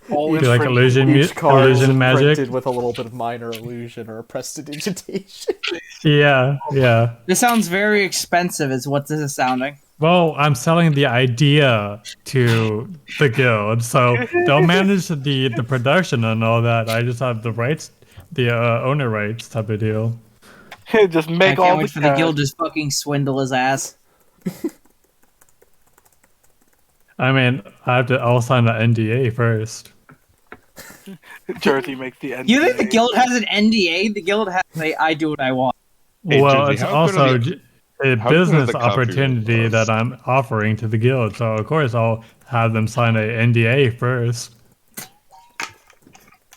All Do like illusion, Each card is illusion magic. printed with a little bit of minor illusion or prestidigitation. Yeah, yeah. This sounds very expensive, is what this is sounding. Well, I'm selling the idea to the guild, so they'll manage the production and all that. I just have the rights, the owner rights type of deal. Just I make all can't the wait for the guild to just fucking swindle his ass. I mean, I'll sign the NDA first. Jersey makes the end. You think the guild has an NDA? The guild has I do what I want. Hey, Well, Jersey, it's how good are also the- a how good are business the copyright opportunity laws? that I'm offering to the guild, so of course I'll have them sign a NDA first.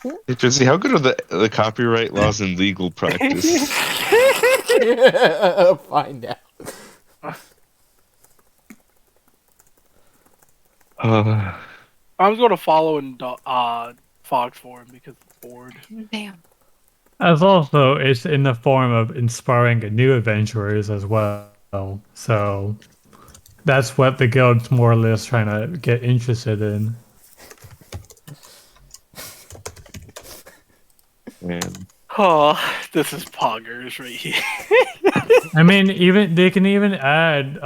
Hey, Jesse, how good are the copyright laws in legal practice? Find out. I'm going to follow in Fox form because it's bored. Damn. As also, it's in the form of inspiring new adventurers as well. So that's what the guild's more or less trying to get interested in. Man. Oh, this is poggers right here. I mean, even they can even add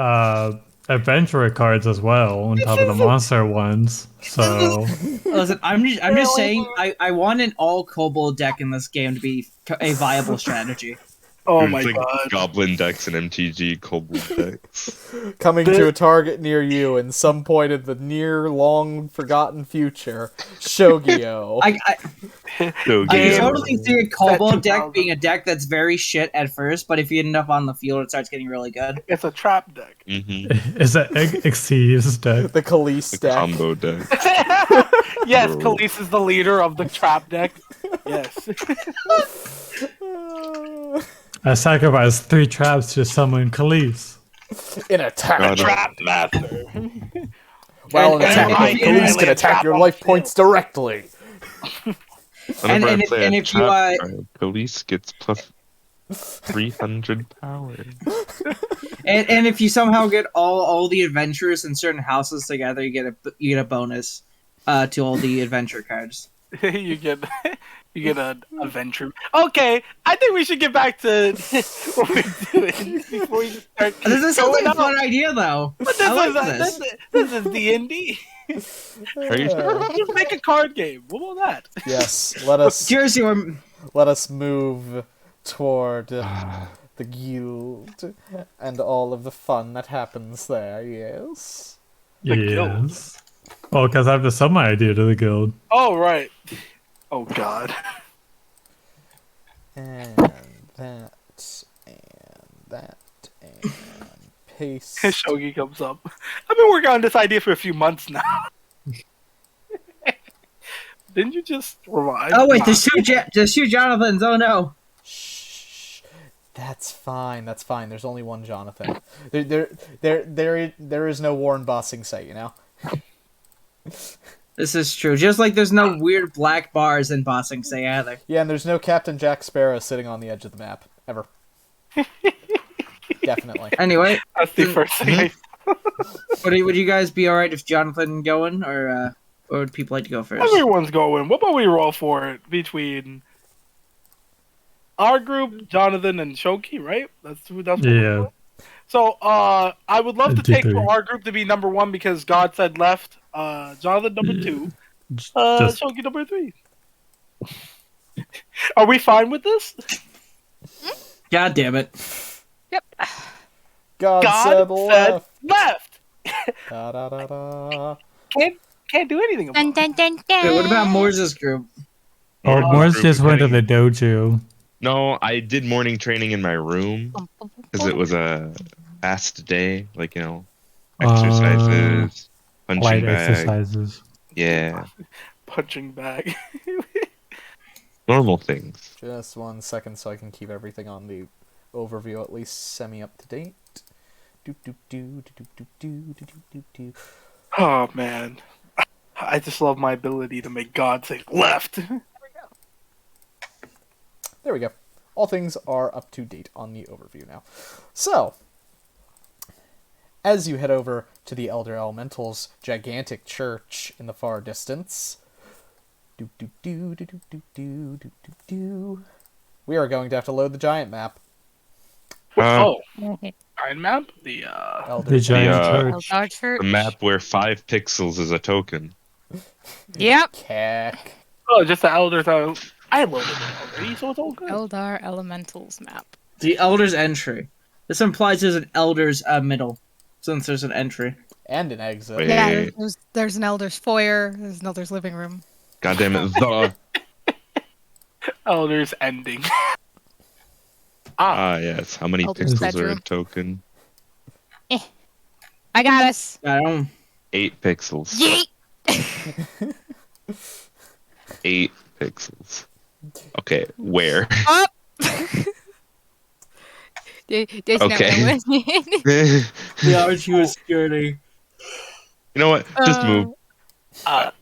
adventurer cards as well on top of the monster ones. So Listen, I'm just saying, I want an all kobold deck in this game to be a viable strategy. Oh It's my like god. Goblin decks and MTG Kobold decks. Coming to a target near you in some point in the near, long forgotten future. Shogio. I So can good. totally see a kobold deck 2000. being a deck that's very shit at first, but if you end up on the field, it starts getting really good. It's a trap deck. Mm-hmm. is that Xyz deck? The Khalees The deck. combo deck. Yes, Bro. Khalees is the leader of the trap deck. Yes. I sacrificed 3 traps to summon Khalees. In attack. God, Trap master. While in And- attack, and- Khalees and- can attack your and- life points directly. Whenever and I if- play and a if you, trap card, Khalees gets plus 300 power. And if you somehow get all the adventurers in certain houses together, you get a bonus to all the adventure cards. you get an adventure. Okay, I think we should get back to what we're doing before we just start. This sounds like going a out. fun idea, though. But I like this. this is D&D. Are you sure? Just make a card game. What about that? Yes, let us Jersey, or move toward the guild and all of the fun that happens there. Yes. The guild. Yes. Well, because I have to sub my idea to the guild. Oh right. Oh god. And that and paste. Shogi comes up. I've been working on this idea for a few months now. Didn't you just revive? oh wait, there's two Jonathans. Oh no. Shh. That's fine. That's fine. There's only one Jonathan. There is no Warren Bossing site, you know. This is true. Just like there's no weird black bars in Bossing Say either. Yeah, and there's no Captain Jack Sparrow sitting on the edge of the map ever. Definitely. Anyway, That's the first thing I would you guys be alright if Jonathan going, or would people like to go first? Everyone's going. What about we roll for it between our group, Jonathan, and Shoki, right? That's what we're Yeah. doing. So, I would love to Do take three. for our group to be number 1 because God said left. Jonathan number 2. Just Shoki number 3. Are we fine with this? God damn it. Yep. God, God said said left. left. Da, da, da, da. Can't do anything about Dun, it. dun, dun, dun. Wait, what about Moore's group? oh, Morris group just is went to heading- the dojo. No, I did morning training in my room Bum, bum, bum, because it bum. was a fast day. Like, exercises, punching Light bag. exercises. Yeah, Punching bag. normal things. Just 1 second so I can keep everything on the overview at least semi-up to date. Do, do, do, do, do, do, do, do, do, do. Oh man, I just love my ability to make God say left. There we go. All things are up to date on the overview now. So, as you head over to the Elder Elemental's gigantic church in the far distance, do do do do do do do do do do, we are going to have to load the giant map. Oh, Iron Map. The Elder The giant uh, church. Eldar Church. A map where 5 pixels is a token. Yep. Cack. just the Elder. I loaded it already, so it's all good. Eldar Elementals map. The Elder's entry. This implies there's an Elder's middle, since there's an entry. And an exit. Wait. Yeah, there's an Elder's foyer. There's an Elder's living room. God damn it, the. Elder's ending. Yes. How many Elder's pixels are a bedroom. token? I got us. I don't. 8 pixels. Yeet. 8 pixels. Okay, where? Up. There's Okay. no way. You The Archie was security. know what? Just move.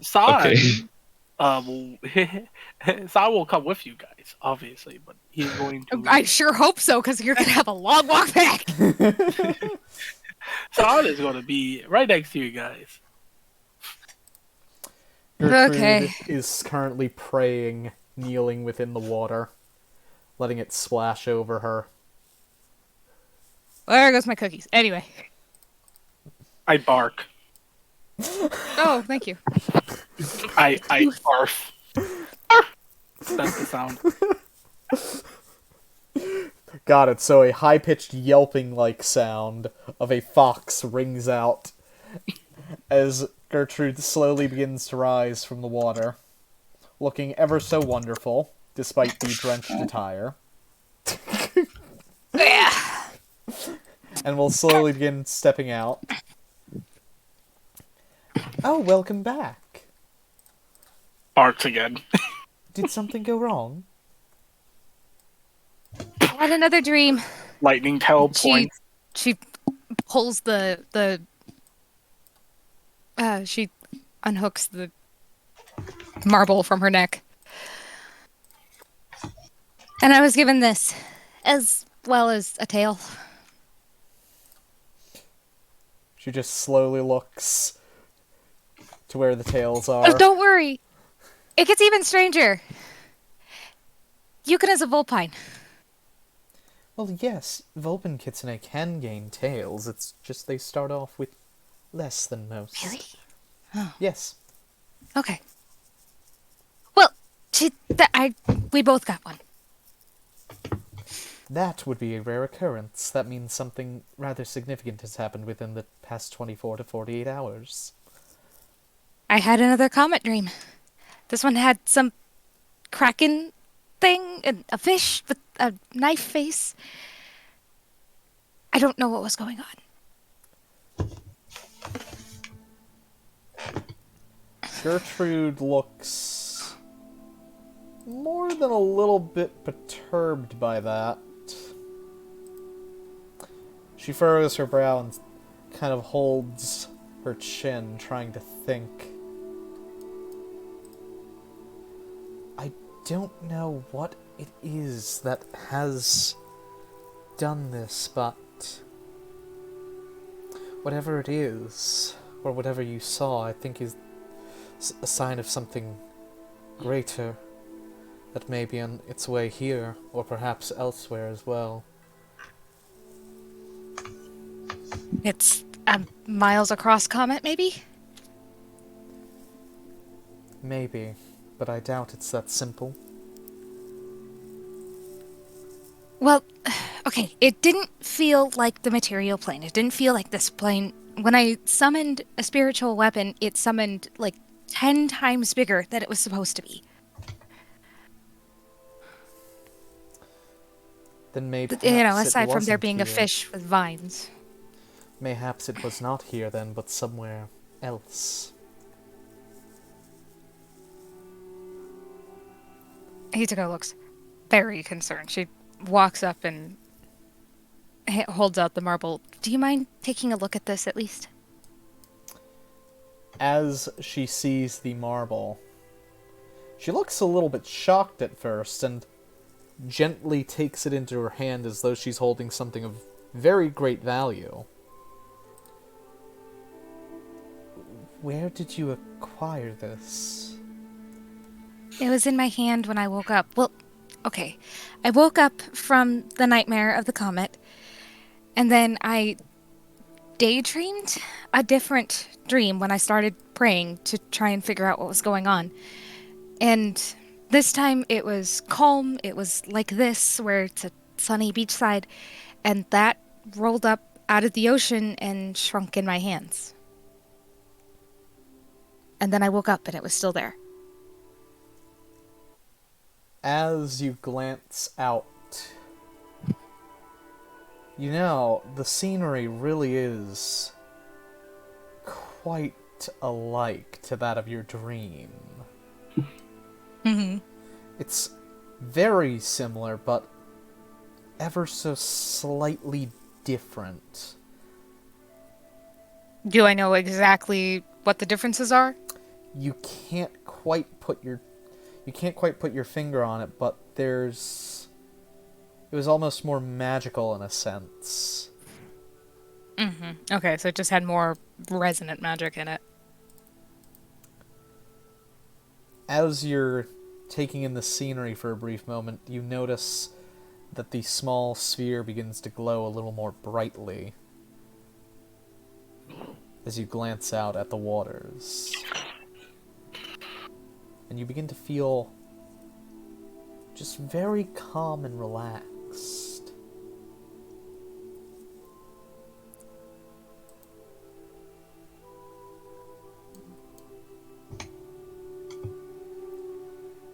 Sai. Okay. Sai will come with you guys, obviously, but he's going to. I sure hope so, because you're gonna have a long walk back. Sai is going to be right next to you guys. Gertrude Okay. is currently praying, kneeling within the water, letting it splash over her. Well, there goes my cookies. Anyway. I bark. Oh, thank you. I barf. Arf! That's the sound. Got it. So a high-pitched yelping-like sound of a fox rings out as Gertrude slowly begins to rise from the water, looking ever so wonderful, despite the drenched attire. And will slowly begin stepping out. Oh, welcome back. Barks again. Did something go wrong? I had another dream. Lightning tail point. She pulls she unhooks the marble from her neck. And I was given this, as well as a tail. She just slowly looks to where the tails are. Oh, don't worry. It gets even stranger. Yukon is a vulpine. Well, yes, Vulpin Kitsune can gain tails. It's just they start off with less than most. Really? Yes. Okay. Well, we both got one. That would be a rare occurrence. That means something rather significant has happened within the past 24 to 48 hours. I had another comet dream. This one had some kraken thing, and a fish with a knife face. I don't know what was going on. Gertrude looks more than a little bit perturbed by that. She furrows her brow and kind of holds her chin, trying to think. I don't know what it is that has done this, but Whatever it is, or whatever you saw, I think is a sign of something greater that may be on its way here, or perhaps elsewhere as well. It's a miles across comet, maybe? Maybe, but I doubt it's that simple. Well, okay, it didn't feel like the material plane. It didn't feel like this plane. When I summoned a spiritual weapon, it summoned like 10 times bigger than it was supposed to be. Then maybe Aside from there being a fish with vines. Mayhaps it was not here then, but somewhere else. Hitoko looks very concerned. She walks up and holds out the marble. Do you mind taking a look at this at least? As she sees the marble, she looks a little bit shocked at first and gently takes it into her hand as though she's holding something of very great value. Where did you acquire this? It was in my hand when I woke up. Well, okay. I woke up from the nightmare of the comet, and then I daydreamed a different dream when I started praying to try and figure out what was going on. And this time it was calm. It was like this, where it's a sunny beachside, and that rolled up out of the ocean and shrunk in my hands. And then I woke up and it was still there. As you glance out, you know, the scenery really is quite alike to that of your dream. Mm-hmm. It's very similar, but ever so slightly different. Do I know exactly what the differences are? You can't quite put your finger on it, but it was almost more magical in a sense. Mm-hmm. Okay, so it just had more resonant magic in it. As you're taking in the scenery for a brief moment, you notice that the small sphere begins to glow a little more brightly as you glance out at the waters. And you begin to feel just very calm and relaxed.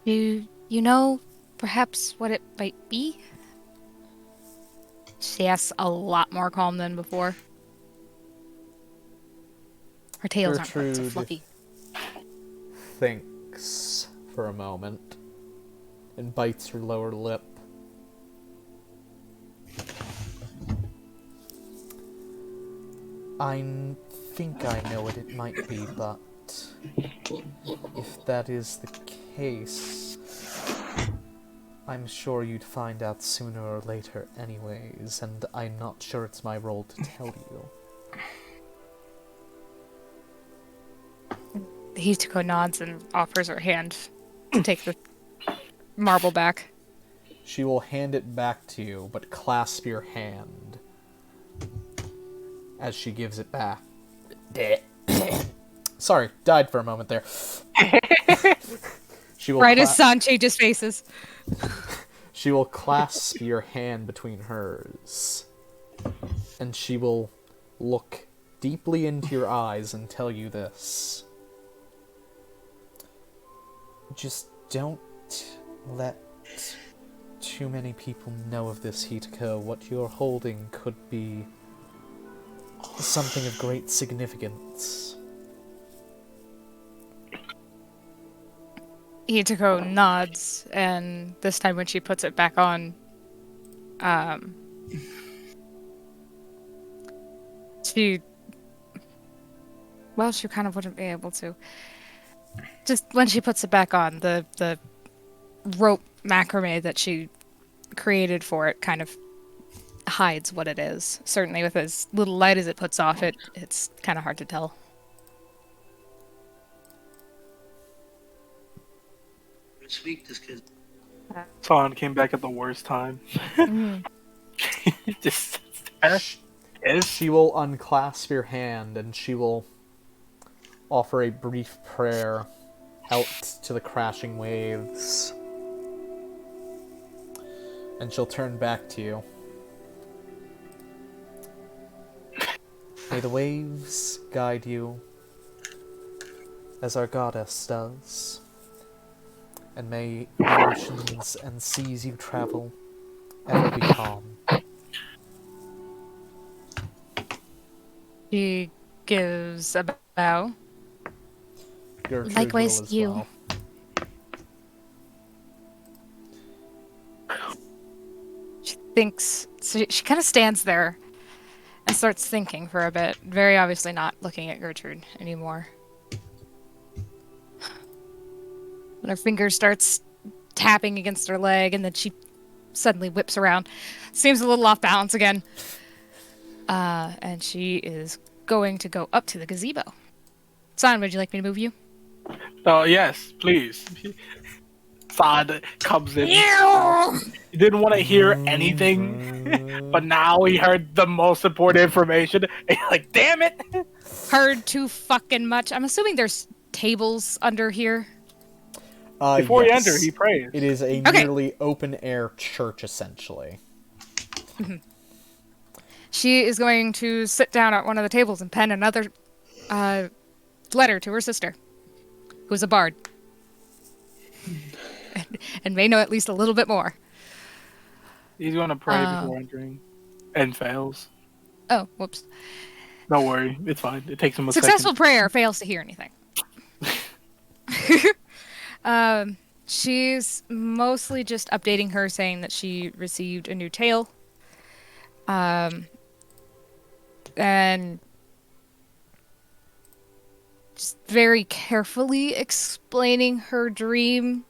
Do you know perhaps what it might be? She asks a lot more calm than before. Her tails aren't quite so Gertrude fluffy. thinks for a moment and bites her lower lip. I think I know what it might be, but if that is the case, I'm sure you'd find out sooner or later anyways, and I'm not sure it's my role to tell you. Hitoko nods and offers her hand to take the marble back. She will hand it back to you, but clasp your hand as she gives it back. Sorry, died for a moment there. She will Right as San changes faces. She will clasp your hand between hers, and she will look deeply into your eyes and tell you this. Just don't let too many people know of this, Hitoko. What you're holding could be something of great significance. Hitoko nods, and this time when she puts it back on, she kind of wouldn't be able to. Just when she puts it back on, the rope macrame that she created for it kind of hides what it is. Certainly with as little light as it puts off, it's kind of hard to tell. Sweet, this kid. Son came back at the worst time. Just She will unclasp your hand and she will offer a brief prayer out to the crashing waves. And she'll turn back to you. May the waves guide you as our goddess does. And may the oceans and seas you travel ever be calm. She gives a bow. Gertrude Likewise, will as you. well. She thinks. So she kind of stands there and starts thinking for a bit. Very obviously not looking at Gertrude anymore. When her finger starts tapping against her leg, and then she suddenly whips around. Seems a little off balance again. And she is going to go up to the gazebo. San, would you like me to move you? Oh, yes, please. Sod comes in. He didn't want to hear anything, but now he heard the most important information. And he's like, damn it! Heard too fucking much. I'm assuming there's tables under here. Before Yes. he entered, he prays. It is a Okay. nearly open-air church, essentially. She is going to sit down at one of the tables and pen another letter to her sister, who's a bard. and may know at least a little bit more. He's going to pray before entering. And fails. Oh, whoops. Don't worry, it's fine. It takes him a Successful second. prayer fails to hear anything. She's mostly just updating her, saying that she received a new tail. And just very carefully explaining her dream.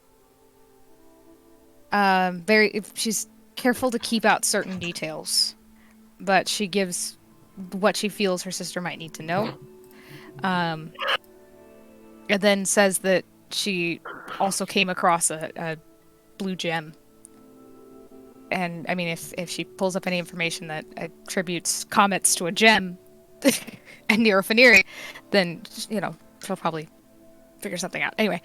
She's careful to keep out certain details, but she gives what she feels her sister might need to know. And then says that she also came across a blue gem. And, I mean, if she pulls up any information that attributes comets to a gem and near a Feniri, then, you know, she'll probably figure something out. Anyway,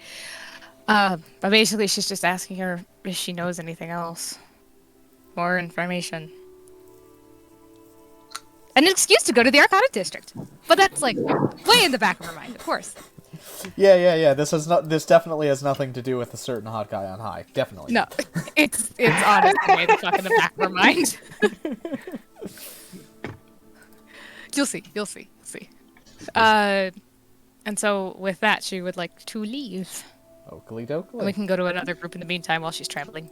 but basically she's just asking her if she knows anything else. More information. An excuse to go to the Arcana District. But that's, like, way in the back of her mind, of course. Yeah. This definitely has nothing to do with a certain hot guy on high. Definitely. No, it's honestly way the fuck in the back of her mind. You'll see. And so with that, she would like to leave. Oakley And dokley. we can go to another group in the meantime while she's traveling.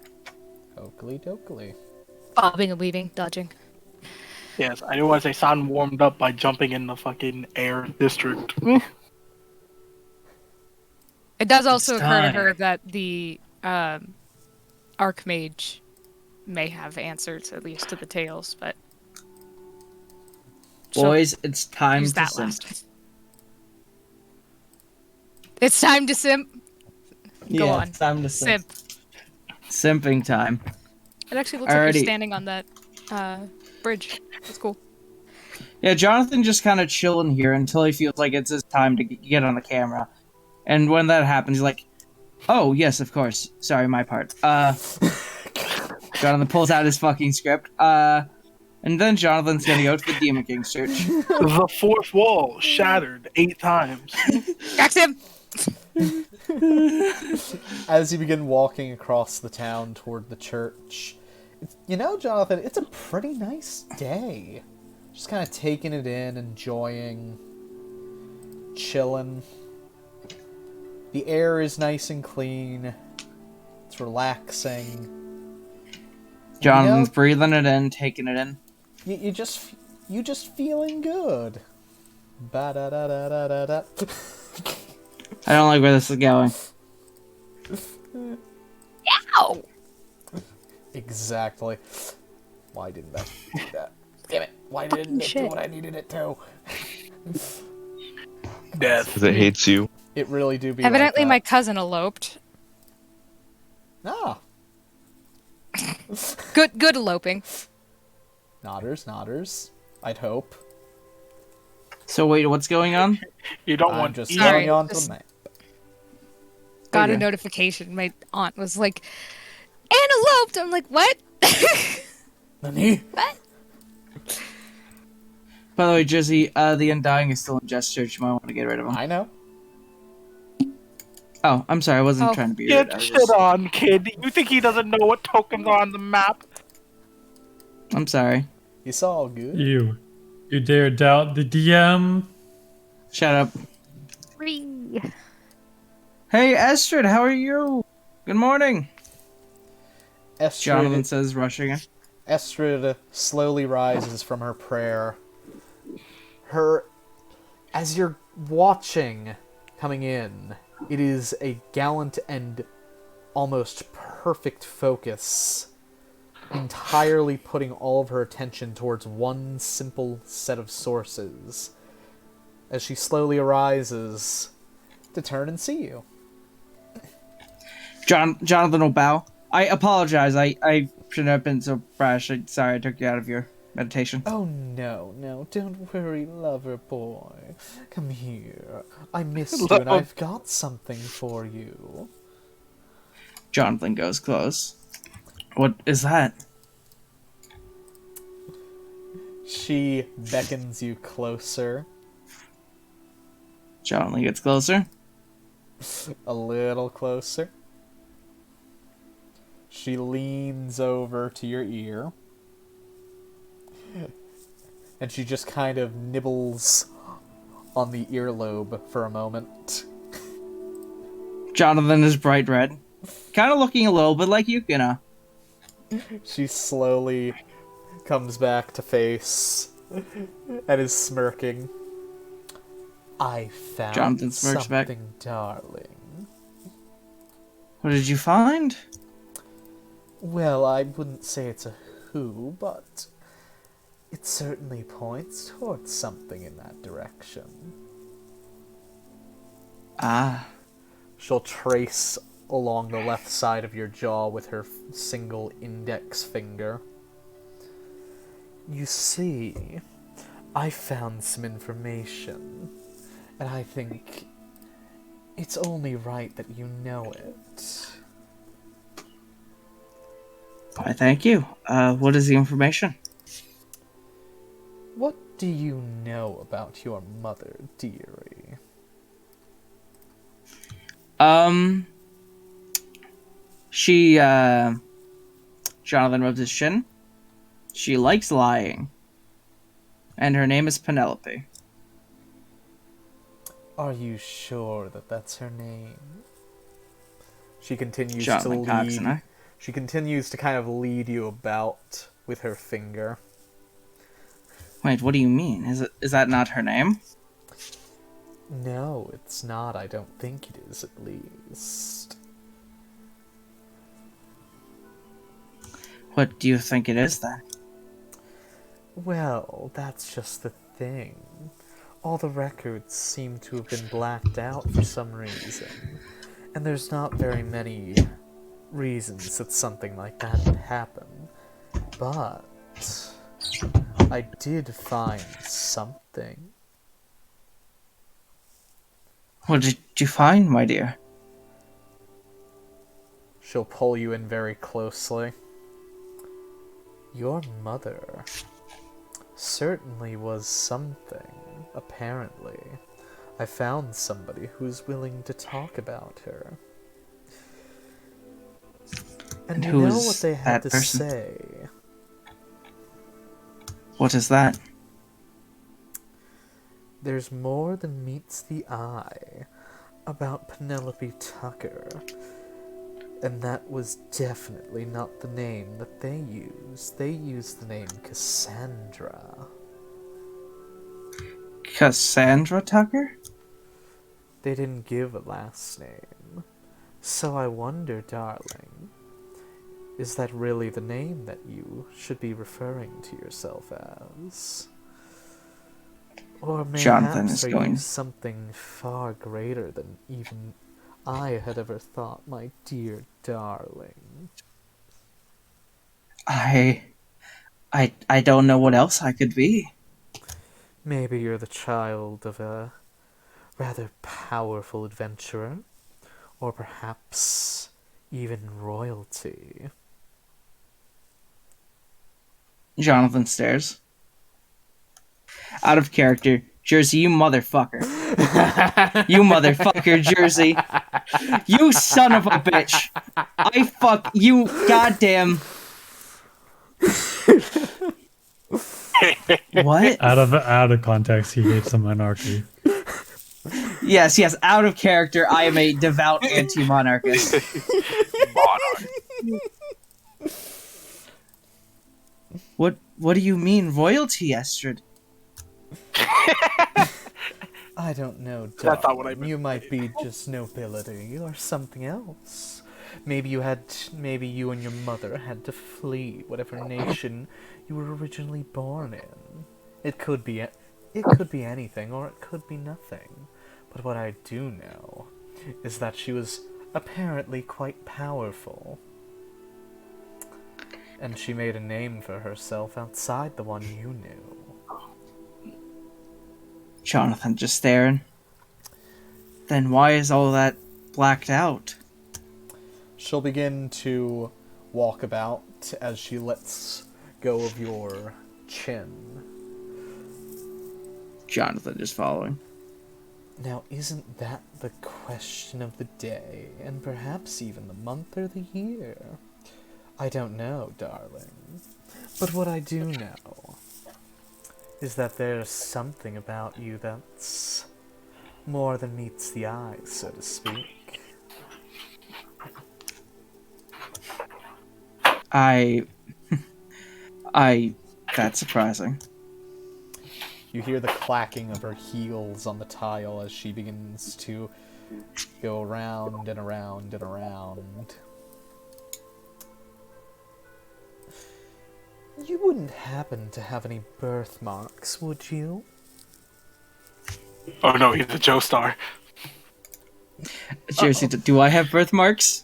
Oakley dokley. Bobbing and weaving, dodging. Yes, I do want to say San warmed up by jumping in the fucking air district. It does also It's occur to time. her that the Archmage may have answers, at least to the tales, but she'll Boys, it's time use to that simp. last. It's time to simp. Go Yeah, on. it's time to simp. Simp. Simping time. It actually looks like Alrighty. you're standing on that bridge. That's cool. Yeah, Jonathan just kind of chilling here until he feels like it's his time to get on the camera. And when that happens, he's like, oh, yes, of course. Sorry, my part. Jonathan pulls out his fucking script. And then Jonathan's gonna go to the Demon King's church. The fourth wall shattered 8 times. Axe him! As you begin walking across the town toward the church, you know, Jonathan, it's a pretty nice day. Just kind of taking it in, enjoying, chilling. The air is nice and clean. It's relaxing. Jonathan's You know, breathing it in, taking it in. you just feeling good. Ba da da da da da da. I don't like where this is going. Ow! Exactly. Why didn't I do that? Damn it! Why didn't it do shit. what I needed it to? Death. Because it hates you. It really do be Evidently, my like cousin eloped. that. Ah, Good eloping. nodders. I'd hope. So wait, what's going on? You don't I'm want just either. Sorry, going on to just- the map. Got a Okay. notification. My aunt was like, "Anne eloped." I'm like, "What?" Nani? By the way, Jizzy, the Undying is still in Church. You might want to get rid of him. I know. Oh, I'm sorry. I wasn't Oh. trying to be rude. Get I was shit just- on, kid. You think he doesn't know what tokens are on the map? I'm sorry. It's all good. You dare doubt the DM? Shut up. Free. Hey, Estrid, how are you? Good morning. Jonathan Estrid, says, rushing in. Estrid slowly rises from her prayer. As you're watching coming in, it is a gallant and almost perfect focus, entirely putting all of her attention towards one simple set of sources, as she slowly arises to turn and see you. Jonathan will bow. I apologize. I shouldn't have been so brash. Sorry I took you out of your meditation. Oh no, don't worry, lover boy. Come here. I missed you and I've got something for you. Jonathan goes close. What is that? She beckons you closer, Jonathan gets closer. a little closer. She leans over to your ear. And she just kind of nibbles on the earlobe for a moment. Jonathan is bright red. Kind of looking a little bit like Yukina. She slowly comes back to face and is smirking. I found Jonathan smirks back. something, darling. What did you find? Well, I wouldn't say it's a who, but it certainly points towards something in that direction. Ah. She'll trace along the left side of your jaw with her single index finger. You see, I found some information, and I think it's only right that you know it. Why, thank you. What is the information? What do you know about your mother, dearie? She, Jonathan rubs his chin. She likes lying. And her name is Penelope. Are you sure that that's her name? She continues Jonathan to cocks an lead. eye. She continues to kind of lead you about with her finger. Wait, what do you mean? Is that not her name? No, it's not. I don't think it is, at least. What do you think it is then? Well, that's just the thing. All the records seem to have been blacked out for some reason. And there's not very many reasons that something like that would happen. But I did find something. What did you find, my dear? She'll pull you in very closely. Your mother certainly was something, apparently. I found somebody who's willing to talk about her. And you who know is what they had that to person? say. What is that? There's more than meets the eye about Penelope Tucker. And that was definitely not the name that they used. They used the name Cassandra. Cassandra Tucker? They didn't give a last name. So I wonder, darling, Is that really the name that you should be referring to yourself as? Or Jonathan mayhaps is are you going. something far greater than even I had ever thought, my dear darling? I don't know what else I could be. Maybe you're the child of a rather powerful adventurer, or perhaps even royalty. Jonathan stares. Out of character. Jersey, you motherfucker. You motherfucker, Jersey. You son of a bitch. I fuck you, goddamn. What? Out of context, he hates the monarchy. Yes, out of character, I am a devout anti-monarchist. What do you mean, royalty, Estrid? I don't know, darling. That's not what I meant. You might be just nobility or something else. Maybe you and your mother had to flee whatever nation you were originally born in. It could be anything, or it could be nothing. But what I do know is that she was apparently quite powerful. And she made a name for herself outside the one you knew. Jonathan just staring. Then why is all that blacked out? She'll begin to walk about as she lets go of your chin. Jonathan just following. Now, isn't that the question of the day, and perhaps even the month or the year? I don't know, darling. But what I do know is that there's something about you that's more than meets the eye, so to speak. That's surprising. You hear the clacking of her heels on the tile as she begins to go around and around and around. You wouldn't happen to have any birthmarks, would you? Oh no, he's a Joestar. Seriously, do I have birthmarks?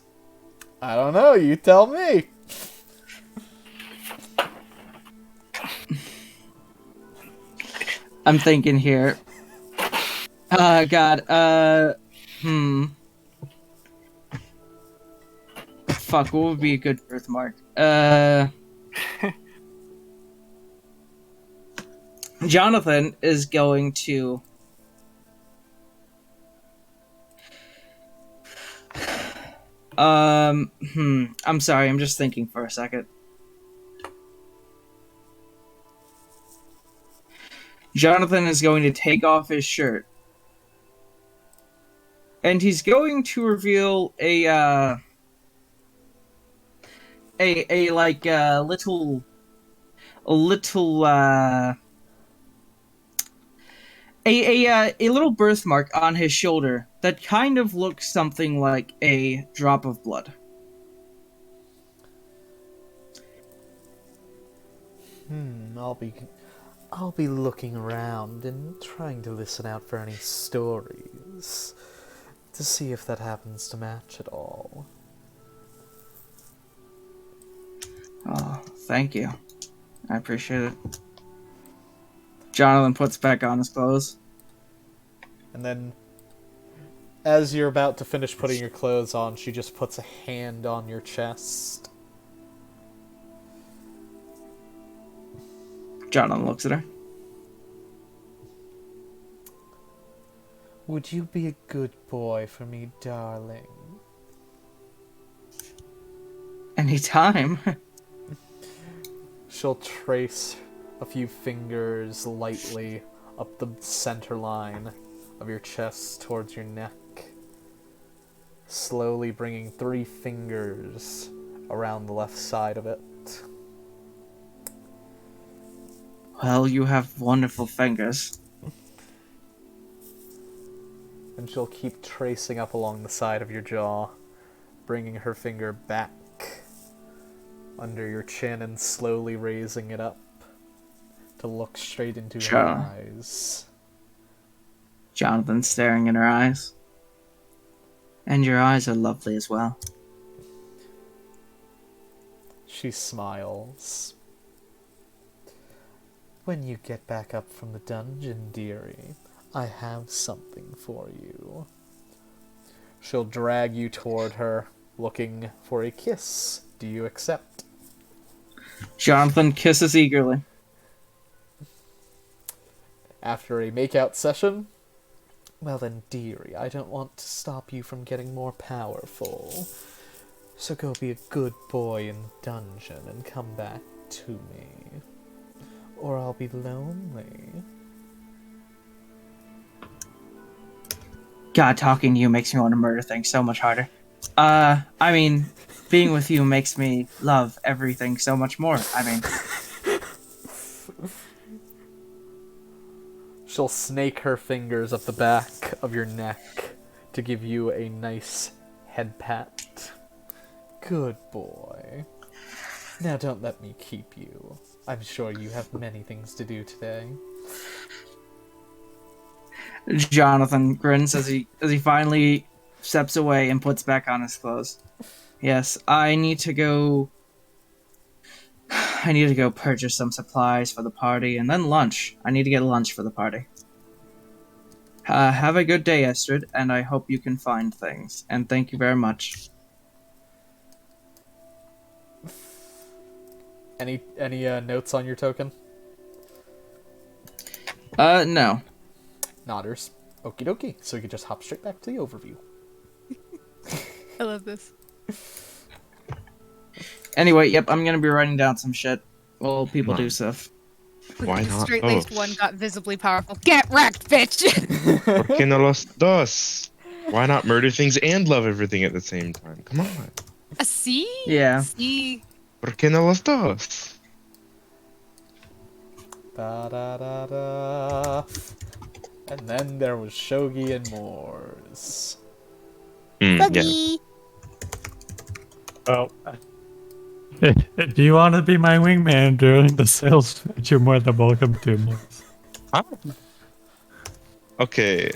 I don't know, you tell me. I'm thinking here. God, Fuck, what would be a good birthmark? Jonathan is going to... I'm sorry, I'm just thinking for a second. Jonathan is going to take off his shirt. And he's going to reveal a little birthmark on his shoulder that kind of looks something like a drop of blood. I'll be looking around and trying to listen out for any stories to see if that happens to match at all. Oh, thank you. I appreciate it. Jonathan puts back on his clothes. And then, as you're about to finish putting your clothes on, she just puts a hand on your chest. Jonathan looks at her. Would you be a good boy for me, darling? Anytime. She'll trace a few fingers lightly up the center line of your chest towards your neck, slowly bringing 3 fingers around the left side of it. Well, you have wonderful fingers. And she'll keep tracing up along the side of your jaw, bringing her finger back under your chin and slowly raising it up to look straight into her Sure. eyes. Jonathan staring in her eyes. And your eyes are lovely as well. She smiles. When you get back up from the dungeon, dearie, I have something for you. She'll drag you toward her, looking for a kiss. Do you accept? Jonathan kisses eagerly. After a makeout session? Well then, dearie, I don't want to stop you from getting more powerful. So go be a good boy in the dungeon and come back to me. Or I'll be lonely. God, talking to you makes me want to murder things so much harder. I mean, being with you makes me love everything so much more. I mean, She'll snake her fingers up the back of your neck to give you a nice head pat. Good boy. Now don't let me keep you. I'm sure you have many things to do today. Jonathan grins as he finally steps away and puts back on his clothes. Yes, I need to go purchase some supplies for the party and then lunch. I need to get lunch for the party. Have a good day, Estrid, and I hope you can find things. And thank you very much. Any notes on your token? No. Nodders. Okie dokie. So you can just hop straight back to the overview. I love this. Anyway, yep, I'm gonna be writing down some shit while people do stuff. Why not? Straight-laced one got visibly powerful. Get wrecked, bitch! ¿Por qué no los dos? Why not murder things and love everything at the same time? Come on. See? Yeah. See? ¿Por qué no los dos? Da da da da. And then there was Shogi and Moors. Yeah. Buggy! Well, if you want to be my wingman during the sales pitch, you're more than welcome to, Morris. Huh? Okay.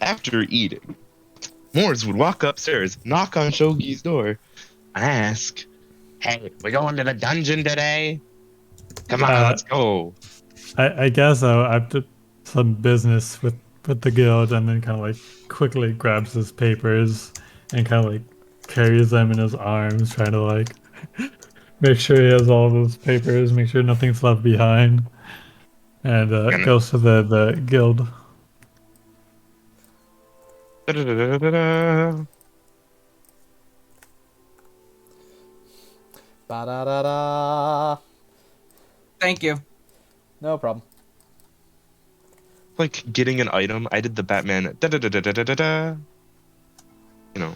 After eating, Moors would walk upstairs, knock on Shogi's door, and ask, "Hey, we going to the dungeon today? Come on, let's go." I guess after some business with the guild, and then kind of like quickly grabs his papers and kind of like carries them in his arms, trying to like make sure he has all of those papers, make sure nothing's left behind, and goes to the guild. Da-da-da-da-da-da. Ba da da da. Thank you. No problem. Like getting an item, I did the Batman da-da-da-da-da-da-da. You know,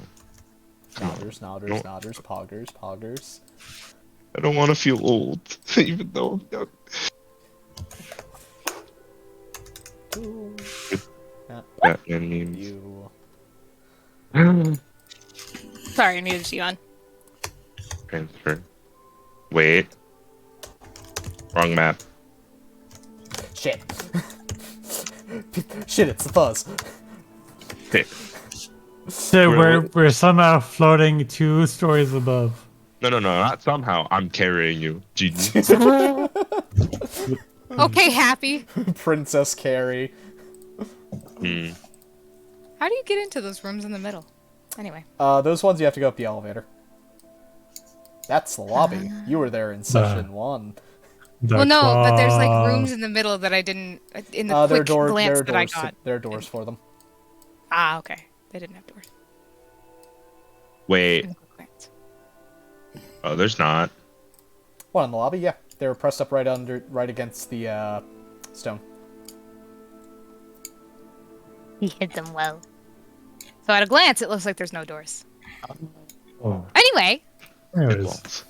Nodders, nodders, nodders, poggers, poggers. I don't want to feel old, even though I'm young. Batman memes. You. Sorry, I needed you on. Transfer. Wait. Wrong map. Shit. Shit, it's the fuzz. Okay. So we're somehow floating 2 stories above. No, not somehow. I'm carrying you. GG. Okay, Happy. Princess Carrie. How do you get into those rooms in the middle? Anyway. Those ones you have to go up the elevator. That's the lobby. You were there in session 1. Well, no, but there's like rooms in the middle that I didn't in the quick glance that I got. There are doors for them. Ah, okay. They didn't have doors. Wait. In the quick glance. Oh, there's not. One in the lobby, yeah. They were pressed up right against the stone. He hid them well. So at a glance, it looks like there's no doors. Oh. Anyway. Anyways.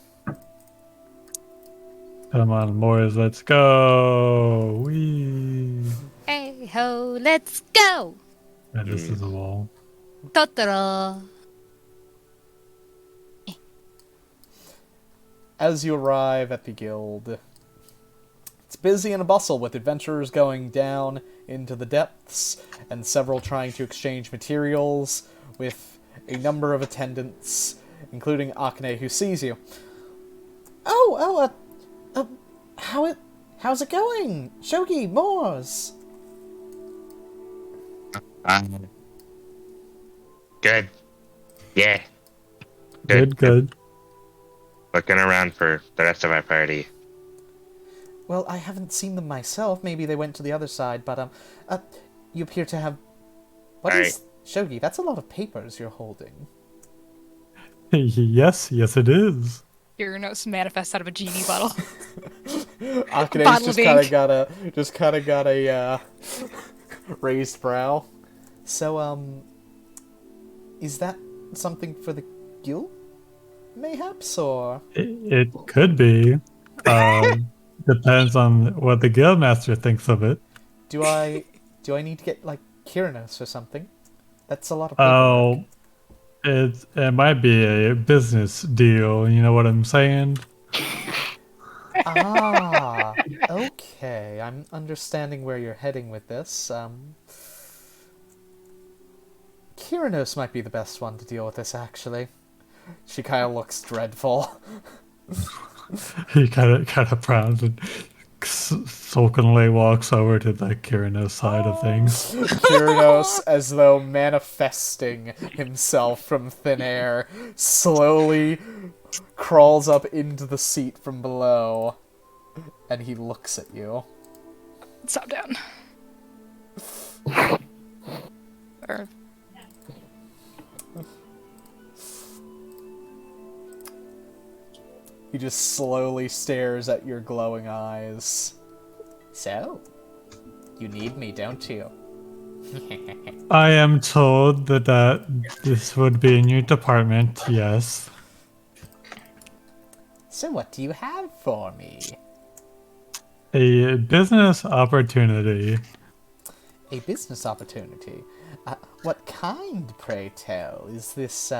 Come on, Morris, let's go. Wee. Hey ho, let's go. And this is a wall. Totoro. as you arrive at the guild, it's busy and a bustle with adventurers going down into the depths and several trying to exchange materials with a number of attendants, including Akane, who sees you. How's it going? Shogi, Moors? Good. Yeah. Good. Looking around for the rest of our party. Well, I haven't seen them myself. Maybe they went to the other side, but, you appear to have... What is... Shogi, that's a lot of papers you're holding. Yes, it is. Uranos manifests out of a genie bottle. Akane's Bottle just of kind ink. of got a raised brow. So, is that something for the guild, mayhaps, or? It could be. Depends on what the guildmaster thinks of it. Do I need to get like Kiranos or something? That's a lot of paperwork. Oh, it might be a business deal. You know what I'm saying? Ah, okay. I'm understanding where you're heading with this. Kiranos might be the best one to deal with this, actually. She kind of looks dreadful. He kind of frowns and sulkily walks over to the Kiranos side of things. Kiranos, as though manifesting himself from thin air, slowly crawls up into the seat from below, and he looks at you. Stop down. Or He just slowly stares at your glowing eyes. So, you need me, don't you? I am told that this would be in your department, yes. So what do you have for me? A business opportunity. A business opportunity? What kind, pray tell? Is this,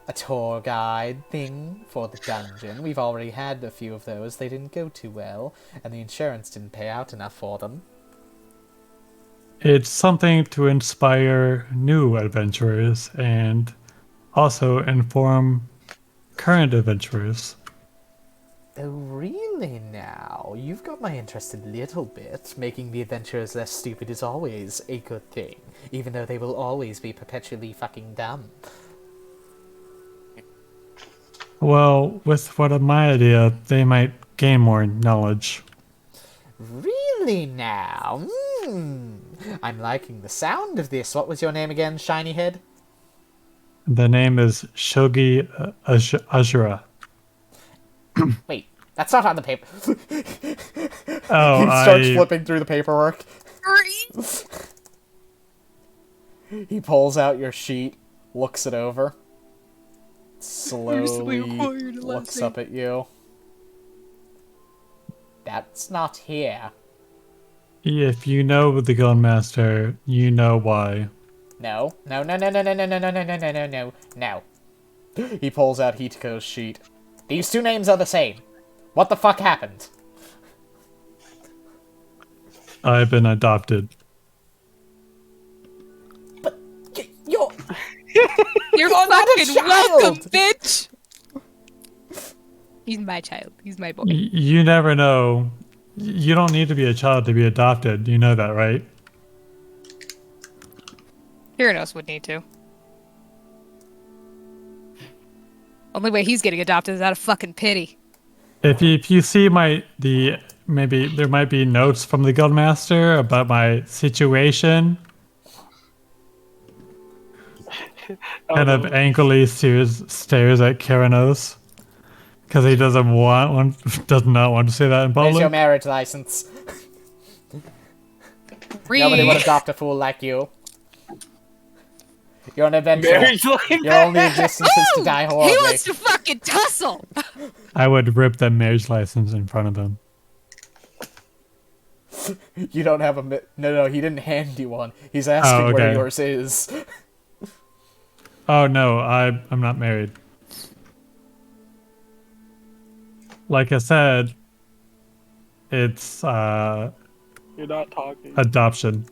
a tour guide thing for the dungeon? We've already had a few of those. They didn't go too well, and the insurance didn't pay out enough for them. It's something to inspire new adventurers and also inform current adventurers. Oh, really now? You've got my interest a little bit. Making the adventurers less stupid is always a good thing, even though they will always be perpetually fucking dumb. Well, with what of my idea, they might gain more knowledge. Really now? I'm liking the sound of this. What was your name again, Shiny Head? The name is Shogi Azura. Wait, that's not on the paper. Oh, He starts flipping through the paperwork. He pulls out your sheet, looks it over, slowly looks up at you. That's not here. If you know the Guildmaster, you know why. No. He pulls out Hitoko's sheet. These two names are the same. What the fuck happened? I've been adopted. But you're You're not a fucking child! welcome, bitch! He's my child. He's my boy. You never know. You don't need to be a child to be adopted. You know that, right? Kiranos would need to. Only way he's getting adopted is out of fucking pity. If you see maybe there might be notes from the Guildmaster about my situation. Kind of angrily stares at Kiranos because he does not want to say that in Where's your public. marriage license? Nobody would Read. adopt a fool like you. You're an adventurer. Marriage like Your only existence is to die He horribly. wants to fucking tussle! I would rip that marriage license in front of him. You don't have a... No, he didn't hand you one. He's asking where okay. yours is. Oh no, I'm not married. like I said, it's You're not talking. adoption.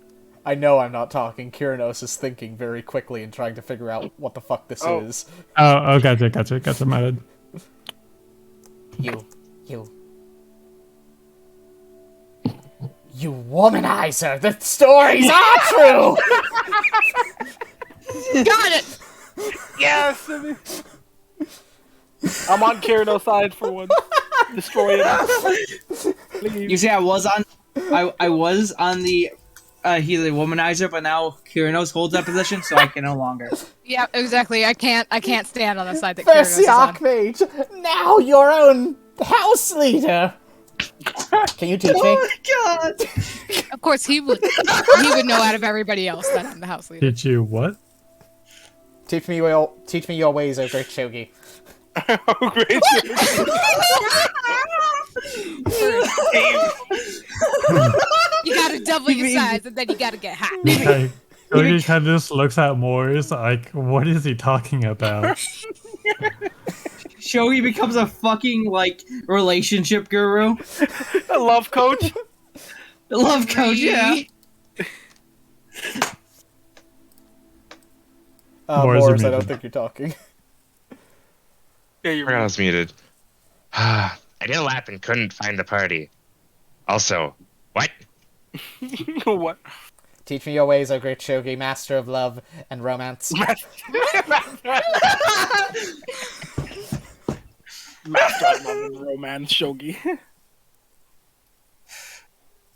I know I'm not talking. Kyranos is thinking very quickly and trying to figure out what the fuck this Oh. is. Oh, gotcha, my bad. You womanizer! The stories are true! Got it. Yes! I'm on Kyrano's side for once. Destroy it. You Please. see, I was on the he's a womanizer, but now Kyranos holds that position, so I can no longer. Yeah, exactly. I can't stand on the side that Kyranos First is the on. Archmage, now your own house leader! Can you teach me? Oh my god! Of course, he would know out of everybody else that I'm the house leader. Did you what? Teach me your ways, O great Shogi. Oh, great. You gotta double your size, and then you gotta get hot. Like, Cody kind of just looks at Morris like, what is he talking about? Shogi becomes a fucking like relationship guru. A love coach. Love coach, yeah. Morris, Morris, you're I don't muted. think you're talking. Yeah, I you're forgot I was muted. I did a lap and couldn't find the party. Also, what? what? Teach me your ways, O great Shogi, master of love and romance. Master of love and romance, Shogi.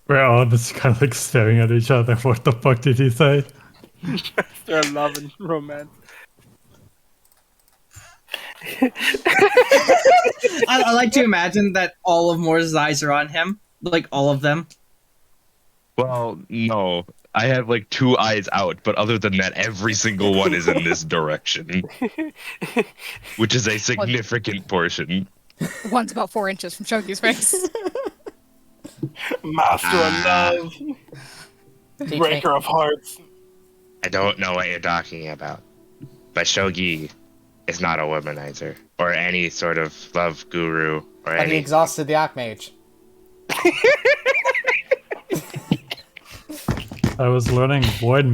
We're all just kind of like staring at each other. What the fuck did he say? Master of love and romance. I like to imagine that all of Moore's eyes are on him, like all of them. Well, no. I have like 2 eyes out, but other than that, every single one is in this direction. Which is a significant portion. One's about 4 inches from Shogi's face. Master of love. Teach Breaker me. of hearts. I don't know what you're talking about. But Shogi is not a womanizer. Or any sort of love guru. Or Have you any... exhausted the Archmage? I was learning Void